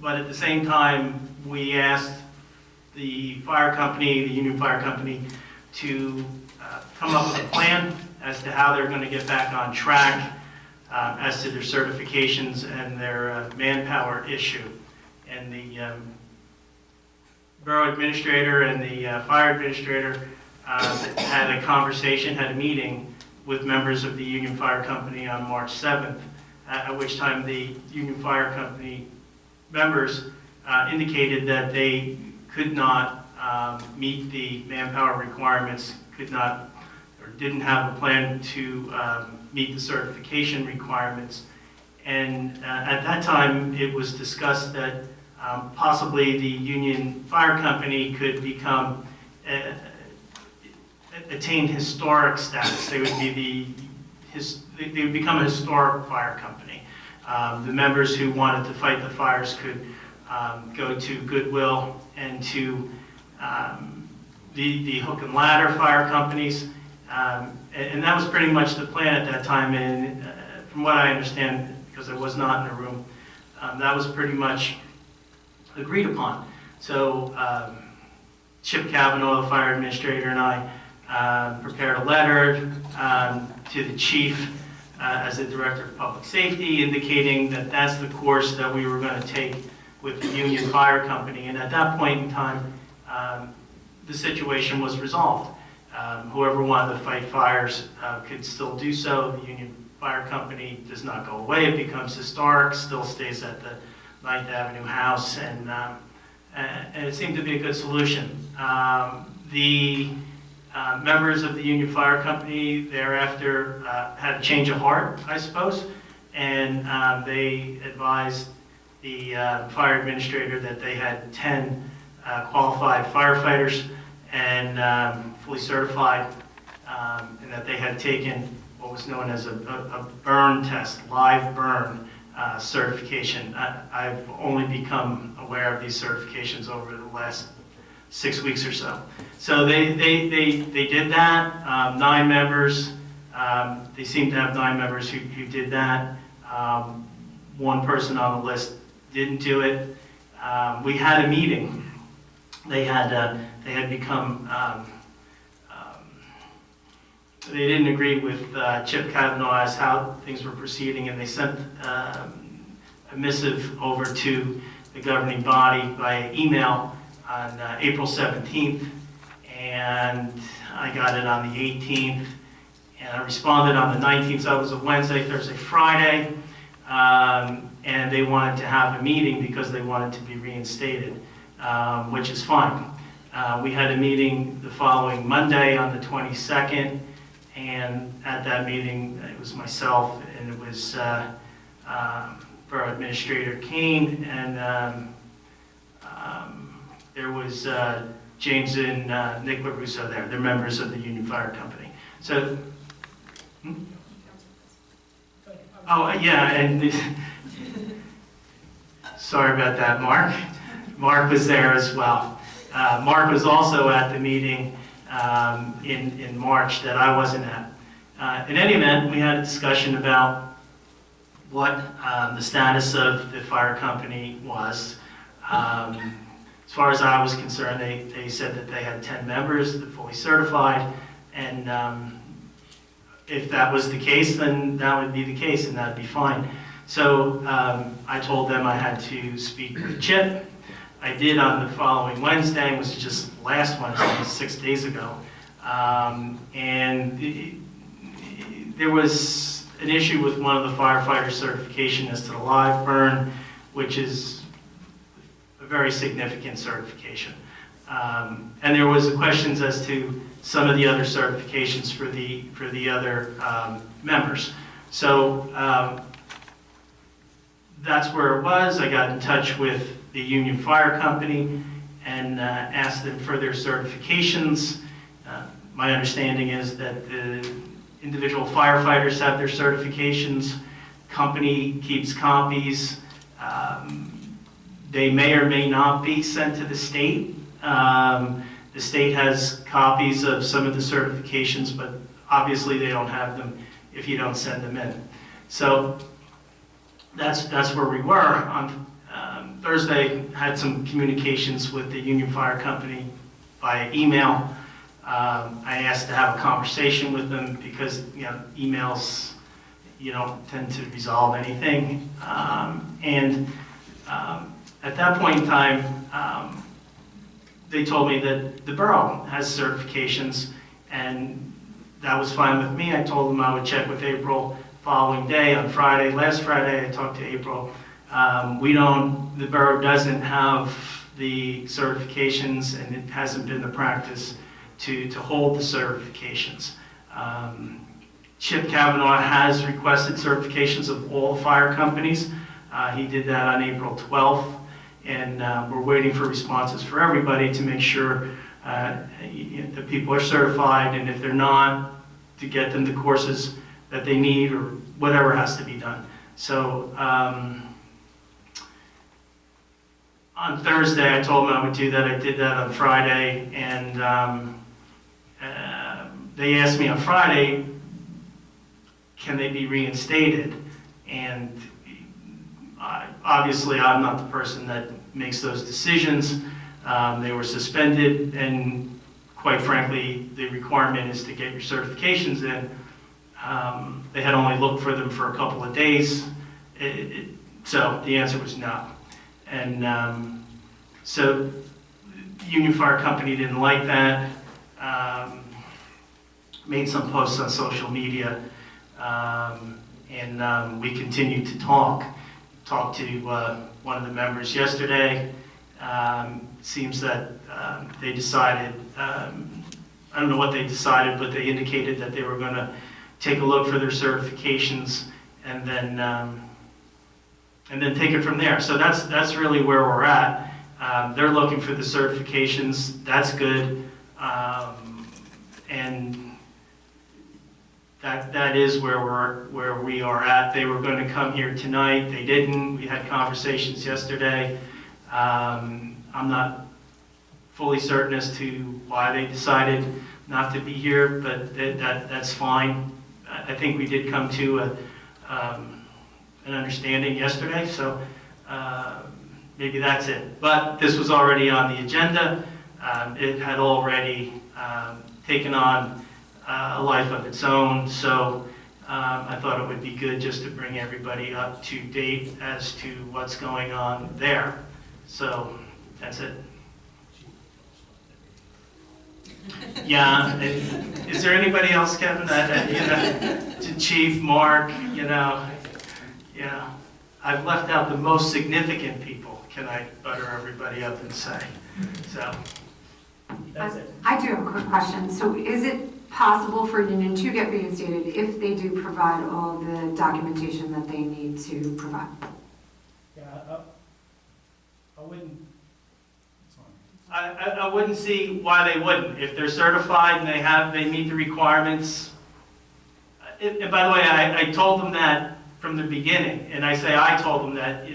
but at the same time, we asked the fire company, the Union Fire Company, to come up with a plan as to how they're going to get back on track as to their certifications and their manpower issue. And the borough administrator and the fire administrator had a conversation, had a meeting with members of the Union Fire Company on March 7th, at which time the Union Fire Company members indicated that they could not meet the manpower requirements, could not or didn't have a plan to meet the certification requirements. And at that time, it was discussed that possibly the Union Fire Company could become attain historic status. They would be they would become a historic fire company. The members who wanted to fight the fires could go to Goodwill and to the hook and ladder fire companies, and that was pretty much the plan at that time. And from what I understand, because I was not in the room, that was pretty much agreed upon. So Chip Cavanaugh, the fire administrator, and I prepared a letter to the chief as the director of public safety, indicating that that's the course that we were going to take with the Union Fire Company. And at that point in time, the situation was resolved. Whoever wanted to fight fires could still do so. The Union Fire Company does not go away. It becomes historic, still stays at the 9th Avenue house, and it seemed to be a good solution. The members of the Union Fire Company thereafter had a change of heart, I suppose, and they advised the fire administrator that they had 10 qualified firefighters and fully certified, and that they had taken what was known as a burn test, live burn certification. I've only become aware of these certifications over the last 6 weeks or so. So they did that, 9 members. They seem to have 9 members who did that. One person on the list didn't do it. We had a meeting. They had become, they didn't agree with Chip Kavanaugh as how things were proceeding, and they sent a missive over to the governing body by email on April 17th, and I got it on the 18th, and I responded on the 19th, so it was a Wednesday, Thursday, Friday, and they wanted to have a meeting because they wanted to be reinstated, which is fine. We had a meeting the following Monday on the 22nd, and at that meeting, it was myself, and it was Borough Administrator Kane, and there was James and Nick LaRusso there. They're members of the Union Fire Company. So, oh, yeah, and sorry about that, Mark. Mark was there as well. Mark was also at the meeting in March that I wasn't at. In any event, we had a discussion about what the status of the fire company was. As far as I was concerned, they said that they had 10 members, they're fully certified, and if that was the case, then that would be the case, and that'd be fine. So I told them I had to speak with Chip. I did on the following Wednesday, it was just last Wednesday, 6 days ago, and there was an issue with one of the firefighter certification as to the live burn, which is a very significant certification. And there was questions as to some of the other certifications for the other members. So that's where it was. I got in touch with the Union Fire Company and asked them for their certifications. My understanding is that the individual firefighters have their certifications. Company keeps copies. They may or may not be sent to the state. The state has copies of some of the certifications, but obviously they don't have them if you don't send them in. So that's where we were. On Thursday, had some communications with the Union Fire Company via email. I asked to have a conversation with them because, you know, emails, you don't tend to resolve anything. At that point in time, they told me that the borough has certifications, and that was fine with me. I told them I would check with April following day on Friday. Last Friday, I talked to April. The borough doesn't have the certifications, and it hasn't been the practice to hold the certifications. Chip Kavanaugh has requested certifications of all the fire companies. He did that on April 12th, and we're waiting for responses for everybody to make sure that people are certified, and if they're not, to get them the courses that they need or whatever has to be done. So on Thursday, I told them I would do that. I did that on Friday, and they asked me on Friday, can they be reinstated? And obviously, I'm not the person that makes those decisions. They were suspended, and quite frankly, the requirement is to get your certifications in. They had only looked for them for a couple of days, so the answer was no. And so Union Fire Company didn't like that, made some posts on social media, and we continued to talk to one of the members yesterday. Seems that they decided, I don't know what they decided, but they indicated that they were going to take a look for their certifications and then take it from there. So that's really where we're at. They're looking for the certifications. That's good, and that is where we are at. They were going to come here tonight. They didn't. We had conversations yesterday. I'm not fully certain as to why they decided not to be here, but that's fine. I think we did come to an understanding yesterday, so maybe that's it. But this was already on the agenda. It had already taken on a life of its own, so I thought it would be good just to bring everybody up to date as to what's going on there. So that's it. Yeah, is there anybody else, Kevin? To Chief, Mark, yeah. I've left out the most significant people, can I butter everybody up and say. So, that's it. I do have a quick question. So is it possible for Union to get reinstated if they do provide all the documentation that they need to provide? Yeah, I wouldn't. I wouldn't see why they wouldn't. If they're certified and they meet the requirements. And by the way, I told them that from the beginning, and I told them that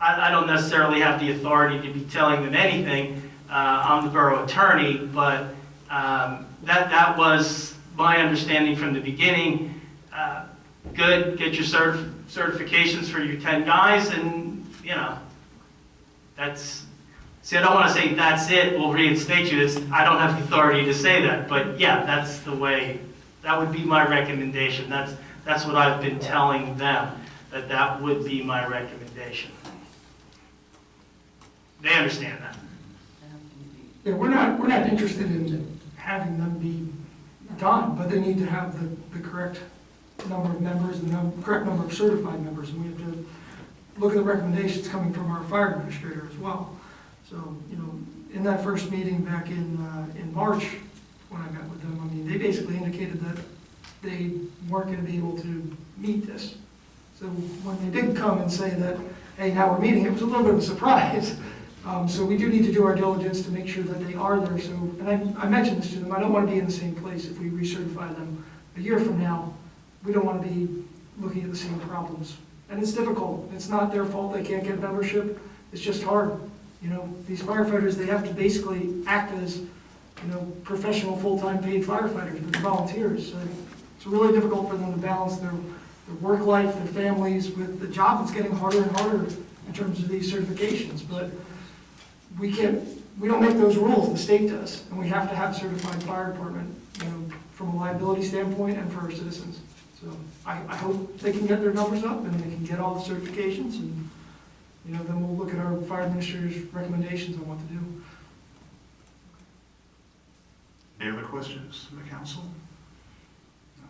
I don't necessarily have the authority to be telling them anything. I'm the borough attorney, but that was my understanding from the beginning. Good, get your certifications for your 10 guys, and that's. See, I don't want to say that's it, we'll reinstate you. I don't have the authority to say that, but yeah, that's the way. That would be my recommendation. That's what I've been telling them, that would be my recommendation. They understand that. Yeah, we're not interested in having them be done, but they need to have the correct number of members and the correct number of certified members, and we have to look at the recommendations coming from our fire administrator as well. So, in that first meeting back in March, when I met with them, I mean, they basically indicated that they weren't going to be able to meet this. So when they did come and say that, hey, now we're meeting, it was a little bit of a surprise. So we do need to do our diligence to make sure that they are there. So, and I mentioned this to them, I don't want to be in the same place if we recertify them a year from now. We don't want to be looking at the same problems. And it's difficult. It's not their fault they can't get membership. It's just hard. These firefighters, they have to basically act as, professional, full-time paid firefighters, but volunteers. So it's really difficult for them to balance their work life, their families, with the job that's getting harder and harder in terms of these certifications. But we don't make those rules, the state does, and we have to have certified fire department, from a liability standpoint and for our citizens. So I hope they can get their numbers up and they can get all the certifications, and then we'll look at our fire administrator's recommendations on what to do. Any other questions from the council? No?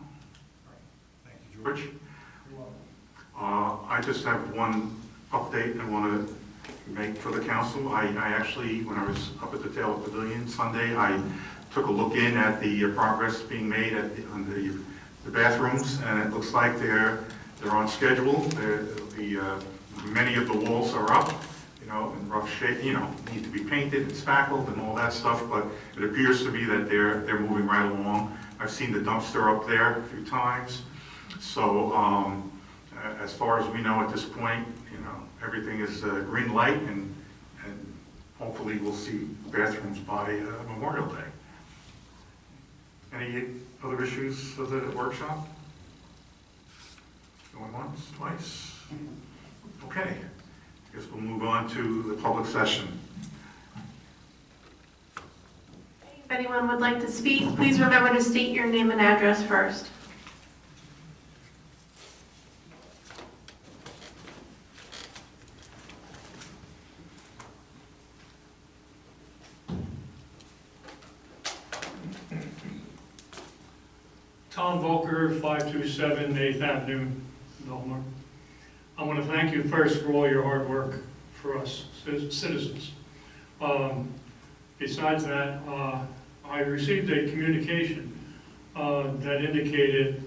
Thank you, George. I just have one update I want to make for the council. I actually, when I was up at the Taylor Pavilion Sunday, I took a look in at the progress being made on the bathrooms, and it looks like they're on schedule. Many of the walls are up, in rough shape, need to be painted and spackled and all that stuff, but it appears to be that they're moving right along. I've seen the dumpster up there a few times. So as far as we know at this point, everything is green light, and hopefully we'll see bathrooms by Memorial Day. Any other issues of the workshop? Going once, twice? Okay, I guess we'll move on to the public session. If anyone would like to speak, please remember to state your name and address first. Tom Volker, 527 8th Avenue, Belmar. I want to thank you first for all your hard work for us citizens. Besides that, I received a communication that indicated,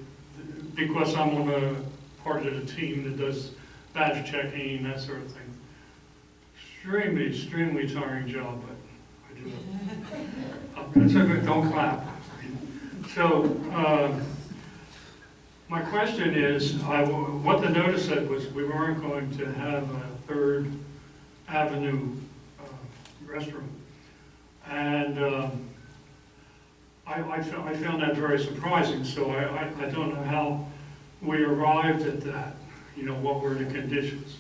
because I'm on the part of the team that does badge checking, that sort of thing. Extremely, extremely tiring job, but I do it. It's okay, don't clap. So, my question is, what the notice said was we weren't going to have a Third Avenue restroom. And I found that very surprising, so I don't know how we arrived at that. You know, what were the conditions?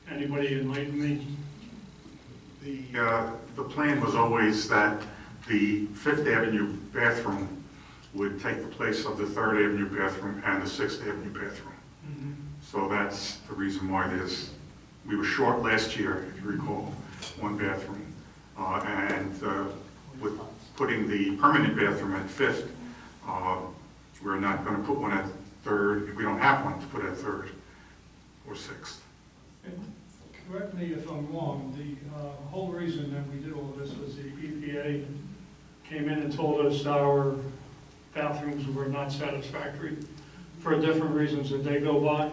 Anybody enlighten me? The plan was always that the Fifth Avenue bathroom would take the place of the Third Avenue bathroom and the Sixth Avenue bathroom. Mm-hmm. So that's the reason why we were short last year, if you recall, one bathroom. With putting the permanent bathroom at Fifth, we're not going to put one at Third. We don't have one to put at Third or Sixth. And correct me if I'm wrong, the whole reason that we did all this was the EPA came in and told us our bathrooms were not satisfactory for different reasons that they go by.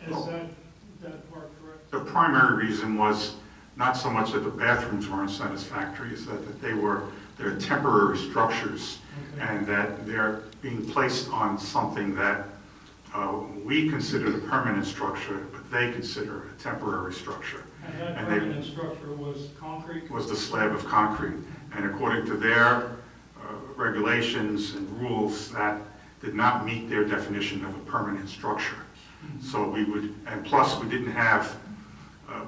Is that part correct? The primary reason was not so much that the bathrooms weren't satisfactory, is that they're temporary structures, okay, and that they're being placed on something that we consider the permanent structure, but they consider a temporary structure. And that permanent structure was concrete? Was the slab of concrete. And according to their regulations and rules, that did not meet their definition of a permanent structure. Mm-hmm. So we would, and plus we didn't have,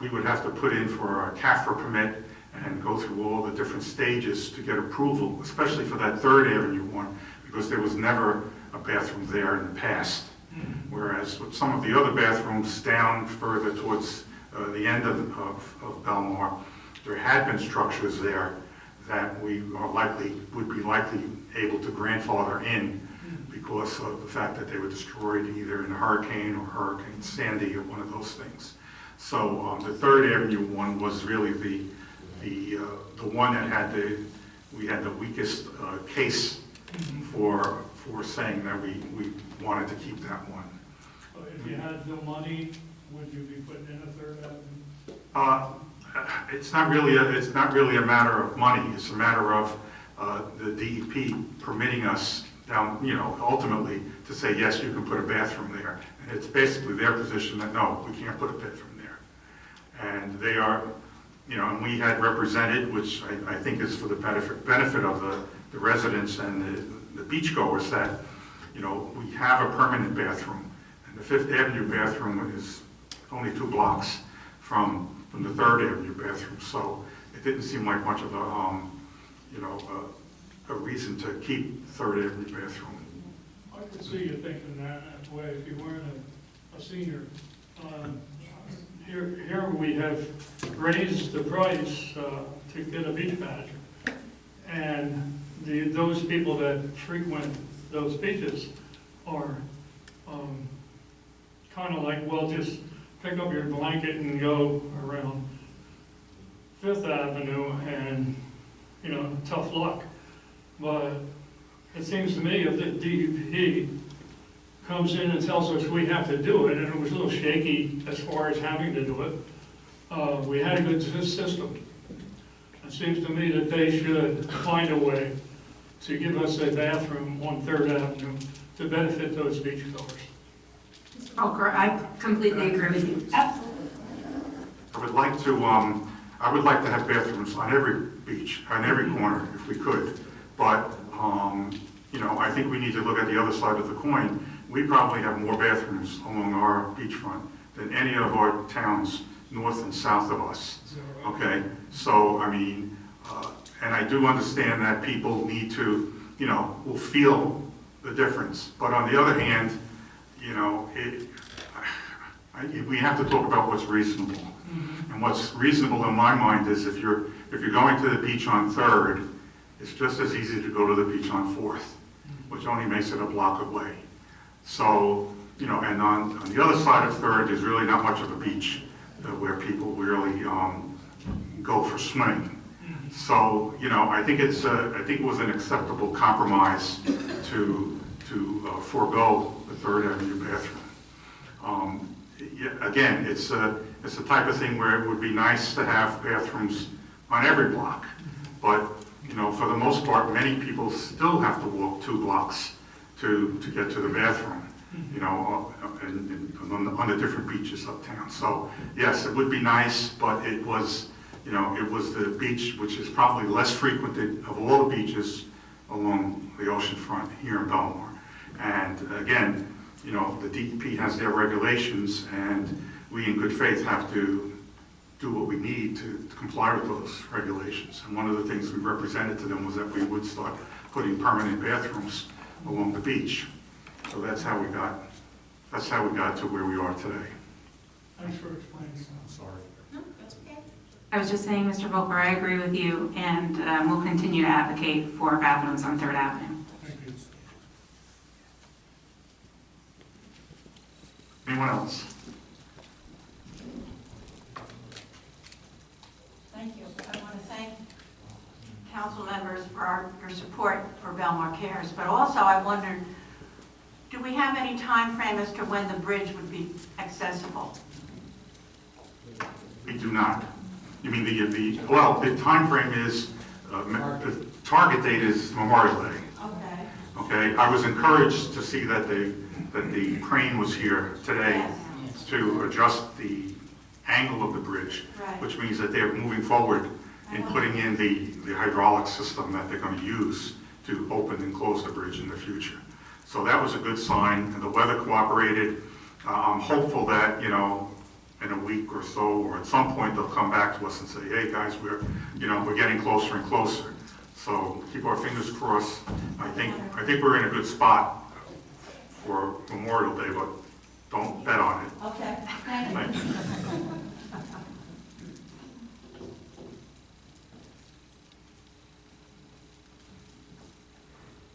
we would have to put in for a CAFRA permit and go through all the different stages to get approval, especially for that Third Avenue one, because there was never a bathroom there in the past. Mm-hmm. Whereas with some of the other bathrooms down further towards the end of Belmar, there had been structures there that we would be likely able to grandfather in because of the fact that they were destroyed either in a hurricane or Hurricane Sandy or one of those things. So the Third Avenue one was really the one that we had the weakest case for saying that we wanted to keep that one. If you had no money, would you be putting in a Third Avenue? It's not really a matter of money. It's a matter of the DEP permitting us down, ultimately to say, yes, you can put a bathroom there. And it's basically their position that, no, we can't put a bathroom there. And they are, and we had represented, which I think is for the benefit of the residents and the beachgoers, that, we have a permanent bathroom. And the Fifth Avenue bathroom is only 2 blocks from the Third Avenue bathroom, so it didn't seem like much of a reason to keep Third Avenue bathroom. I could see you thinking that way if you weren't a senior. Here we have raised the price to get a beach manager, and those people that frequent those beaches are kind of like, well, just pick up your blanket and go around Fifth Avenue and, tough luck. But it seems to me if the DEP comes in and tells us we have to do it, and it was a little shaky as far as having to do it, we had a good system. It seems to me that they should find a way to give us a bathroom on Third Avenue to benefit those beachgoers. Mr. Volker, I completely agree with you. Absolutely. I would like to have bathrooms on every beach, on every corner, if we could. But, I think we need to look at the other side of the coin. We probably have more bathrooms along our beachfront than any of our towns north and south of us. Okay? So, and I do understand that people need to, will feel the difference. But on the other hand, we have to talk about what's reasonable. Mm-hmm. And what's reasonable in my mind is if you're going to the beach on Third, it's just as easy to go to the beach on Fourth, which only makes it a block away. So, and on the other side of Third, there's really not much of a beach where people really go for swimming. So, I think it was an acceptable compromise to forego the Third Avenue bathroom. Yeah, again, it's the type of thing where it would be nice to have bathrooms on every block, but you know, for the most part, many people still have to walk 2 blocks to get to the bathroom, you know, on the different beaches uptown. So yes, it would be nice, but it was, you know, it was the beach which is probably less frequented of all the beaches along the ocean front here in Belmar. And again, you know, the DEP has their regulations, and we in good faith have to do what we need to comply with those regulations. And one of the things we represented to them was that we would start putting permanent bathrooms along the beach. So that's how we got to where we are today. Thanks for explaining. I'm sorry. No, that's okay. I was just saying, Mr. Volker, I agree with you, and we'll continue to advocate for bathrooms on Third Avenue. Thank you. Anyone else? Thank you. I want to thank council members for your support for Belmar Cares, but also I wondered, do we have any time frame as to when the bridge would be accessible? We do not. You mean well, the time frame is, the target date is Memorial Day. Okay. Okay, I was encouraged to see that the crane was here today to adjust the angle of the bridge, Right. which means that they're moving forward in putting in the hydraulic system that they're going to use to open and close the bridge in the future. So that was a good sign, and the weather cooperated. I'm hopeful that, you know, in a week or so, or at some point, they'll come back to us and say, hey guys, we're getting closer and closer. So keep our fingers crossed. I think we're in a good spot for Memorial Day, but don't bet on it. Okay, thank you.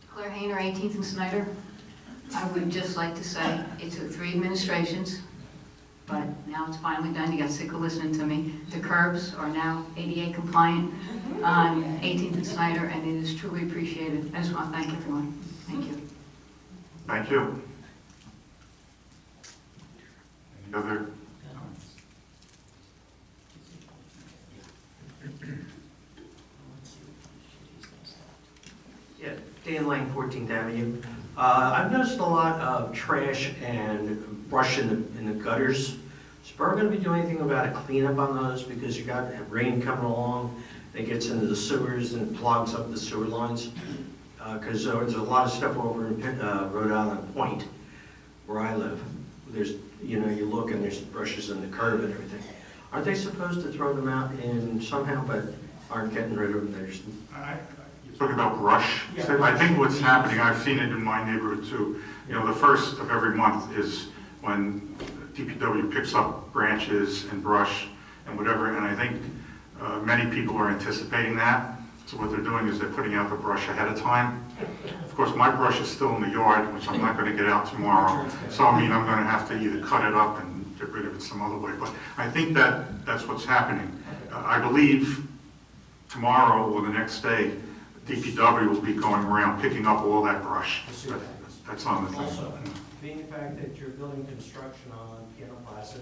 Claire Hayner, 18th and Snyder. I would just like to say it took 3 administrations, but now it's finally done. You got sick of listening to me. The curbs are now ADA compliant on 18th and Snyder, and it is truly appreciated. I just want to thank everyone. Thank you. Thank you. Any other comments? Yeah, Dan Lang, 14th Avenue. I've noticed a lot of trash and brush in the gutters. Is Borough going to be doing anything about a cleanup on those? Because you got rain coming along, it gets into the sewers and it clogs up the sewer lines. Because there's a lot of stuff over in Rhode Island Point, where I live. There's, you know, you look and there's brushes in the curb and everything. Aren't they supposed to throw them out in somehow, but aren't getting rid of them? There's You're talking about brush? Yeah. So I think what's happening, I've seen it in my neighborhood too. You know, the first of every month is when DPW picks up branches and brush and whatever, and I think many people are anticipating that. So what they're doing is they're putting out the brush ahead of time. Of course, my brush is still in the yard, which I'm not going to get out tomorrow. So I mean, I'm going to have to either cut it up and get rid of it some other way. But I think that's what's happening. I believe tomorrow or the next day, DPW will be going around picking up all that brush. That's on the thing. also, being the fact that you're building construction on Piano Plaza,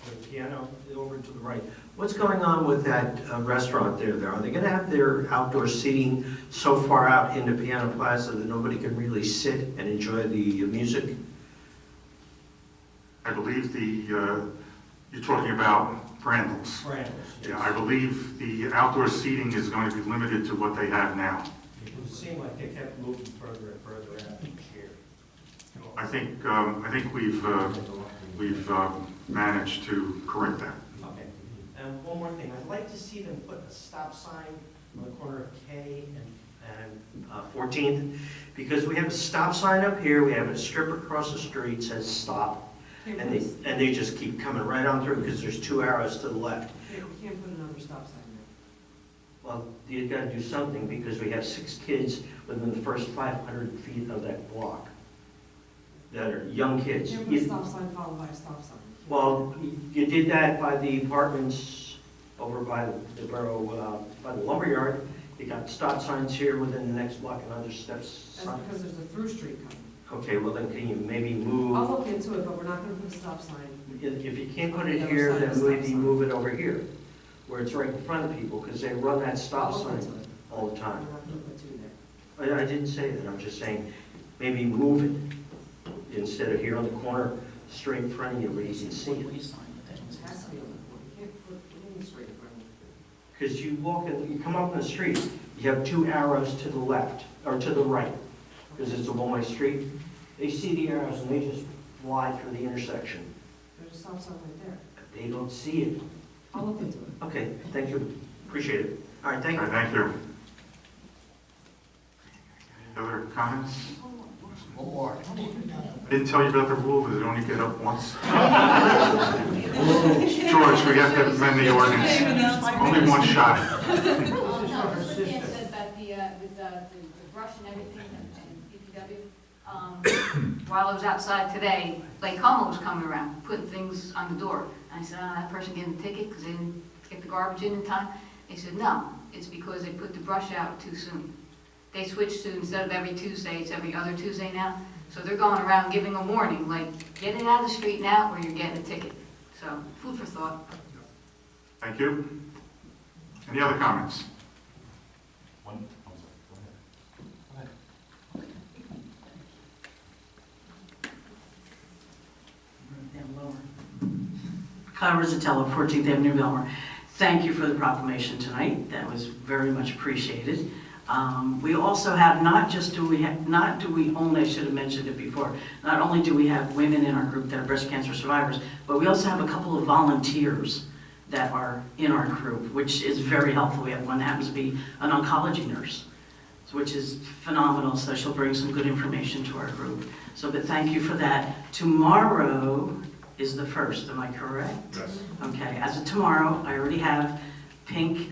the piano over to the right, what's going on with that restaurant there? Are they going to have their outdoor seating so far out into Piano Plaza that nobody can really sit and enjoy the music? I believe you're talking about Brandl's. Brandl's, yes. Yeah, I believe the outdoor seating is going to be limited to what they have now. It seemed like they kept moving further and further out each year. I think we've managed to correct that. Okay. And one more thing, I'd like to see them put a stop sign on the corner of K and 14th, because we have a stop sign up here, we have a strip across the street says stop, and they just keep coming right on through because there's 2 arrows to the left. We can't put another stop sign Well, you got to do something because we have 6 kids within the first 500 feet of that block that are young kids. there. Can't put a stop sign followed by a stop sign. Well, you did that by the apartments over by the borough, by the lumberyard. You got stop signs here within the next block and other steps. That's because there's a through street coming. Okay, well then can you maybe move into it, but we're not gonna put a stop sign. If you can't put it here, then maybe move it over here, where it's right in front of people, because they run that stop sign all the time. We're not gonna put two there. I didn't say that, I'm just saying, maybe move it instead of here on the corner, straight in front of you where you can see it. It has to be on the corner. You can't put anything straight in front of it. Because you walk in, you come up in the street, you have two arrows to the left, or to the right, because it's a one-way street. They see the arrows and they just fly through the intersection. There's a stop sign right there. They don't see it. I'll look into it. Okay, thank you, appreciate it. All right, thank you. All right, thank you. Any other comments? One more. I didn't tell you about the rule, that you only get up once. George, we have to amend the ordinance. Only one shot. Suzanne said about with the brush and everything and DPW. While I was outside today, Lake Como was coming around, putting things on the door. And I said, oh, that person getting a ticket because they didn't get the garbage in time? They said, no, it's because they put the brush out too soon. They switched to, instead of every Tuesday, it's every other Tuesday now. So they're going around giving a warning, like, get it out of the street now or you're getting a ticket. So, food for thought. Thank you. Any other comments? Kyle Rizzatello, 14th Avenue, Belmar. Thank you for the proclamation tonight. That was very much appreciated. We also have, not do we only, I should have mentioned it before, not only do we have women in our group that are breast cancer survivors, but we also have a couple of volunteers that are in our group, which is very helpful. We have one that happens to be an oncology nurse, which is phenomenal, so she'll bring some good information to our group. So, but thank you for that. Tomorrow is the 1st, am I correct? Yes. Okay, as of tomorrow, I already have pink.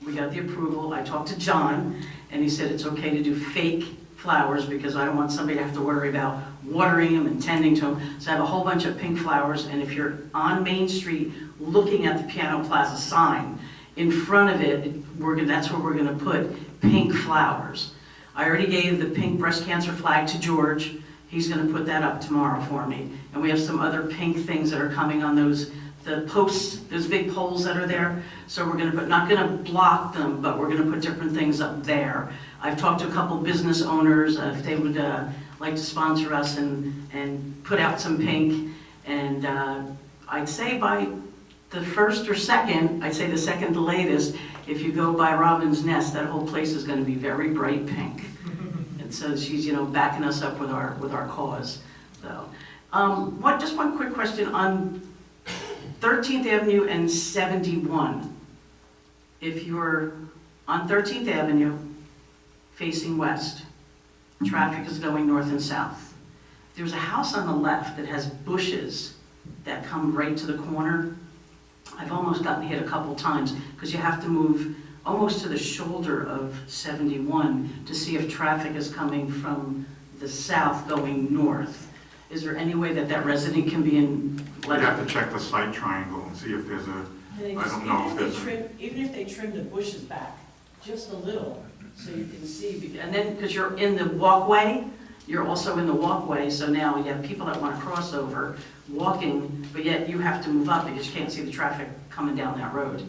We got the approval. I talked to John, and he said it's okay to do fake flowers because I don't want somebody to have to worry about watering them and tending to them. So I have a whole bunch of pink flowers, and if you're on Main Street looking at the Piano Plaza sign, in front of it, that's where we're going to put pink flowers. I already gave the pink breast cancer flag to George. He's going to put that up tomorrow for me. And we have some other pink things that are coming on the posts, those big poles that are there. So we're going to put, not going to block them, but we're going to put different things up there. I've talked to a couple business owners if they would like to sponsor us and put out some pink. And I'd say by the 1st or 2nd, I'd say the 2nd the latest, if you go by Robin's Nest, that whole place is going to be very bright pink. And so she's, backing us up with our cause. So, just one quick question on 13th Avenue and 71. If you're on 13th Avenue facing west, traffic is going north and south. There's a house on the left that has bushes that come right to the corner. I've almost gotten hit a couple times because you have to move almost to the shoulder of 71 to see if traffic is coming from the south going north. Is there any way that resident can be in? You have to check the site triangle and see if there's I don't know if there's Even if they trim the bushes back just a little, so you can see, and then because you're in the walkway, you're also in the walkway, so now you have people that want to cross over walking, but yet you have to move up because you can't see the traffic coming down that road.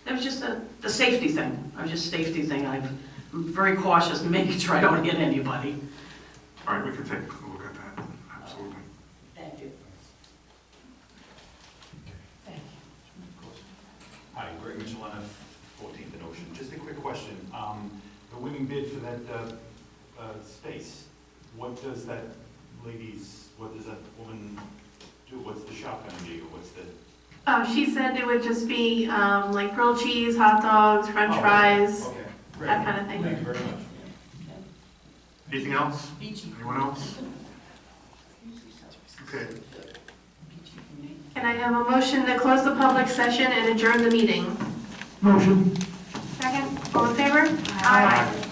That was just the safety thing. I'm very cautious to making sure I don't hit anybody. All right, we can take a look at that. Absolutely. Thank you. Hi, Greg Michelena, 14th and Ocean. Just a quick question. The winning bid for that space, what does that woman do? What's the shop gonna be? What's the? She said it would just be like grilled cheese, hot dogs, French fries, Okay, great. that kind of thing. Thank you very much. Anything else? Anyone else? Okay. Can I have a motion to close the public session and adjourn the meeting? Motion. Second, all in favor? Aye.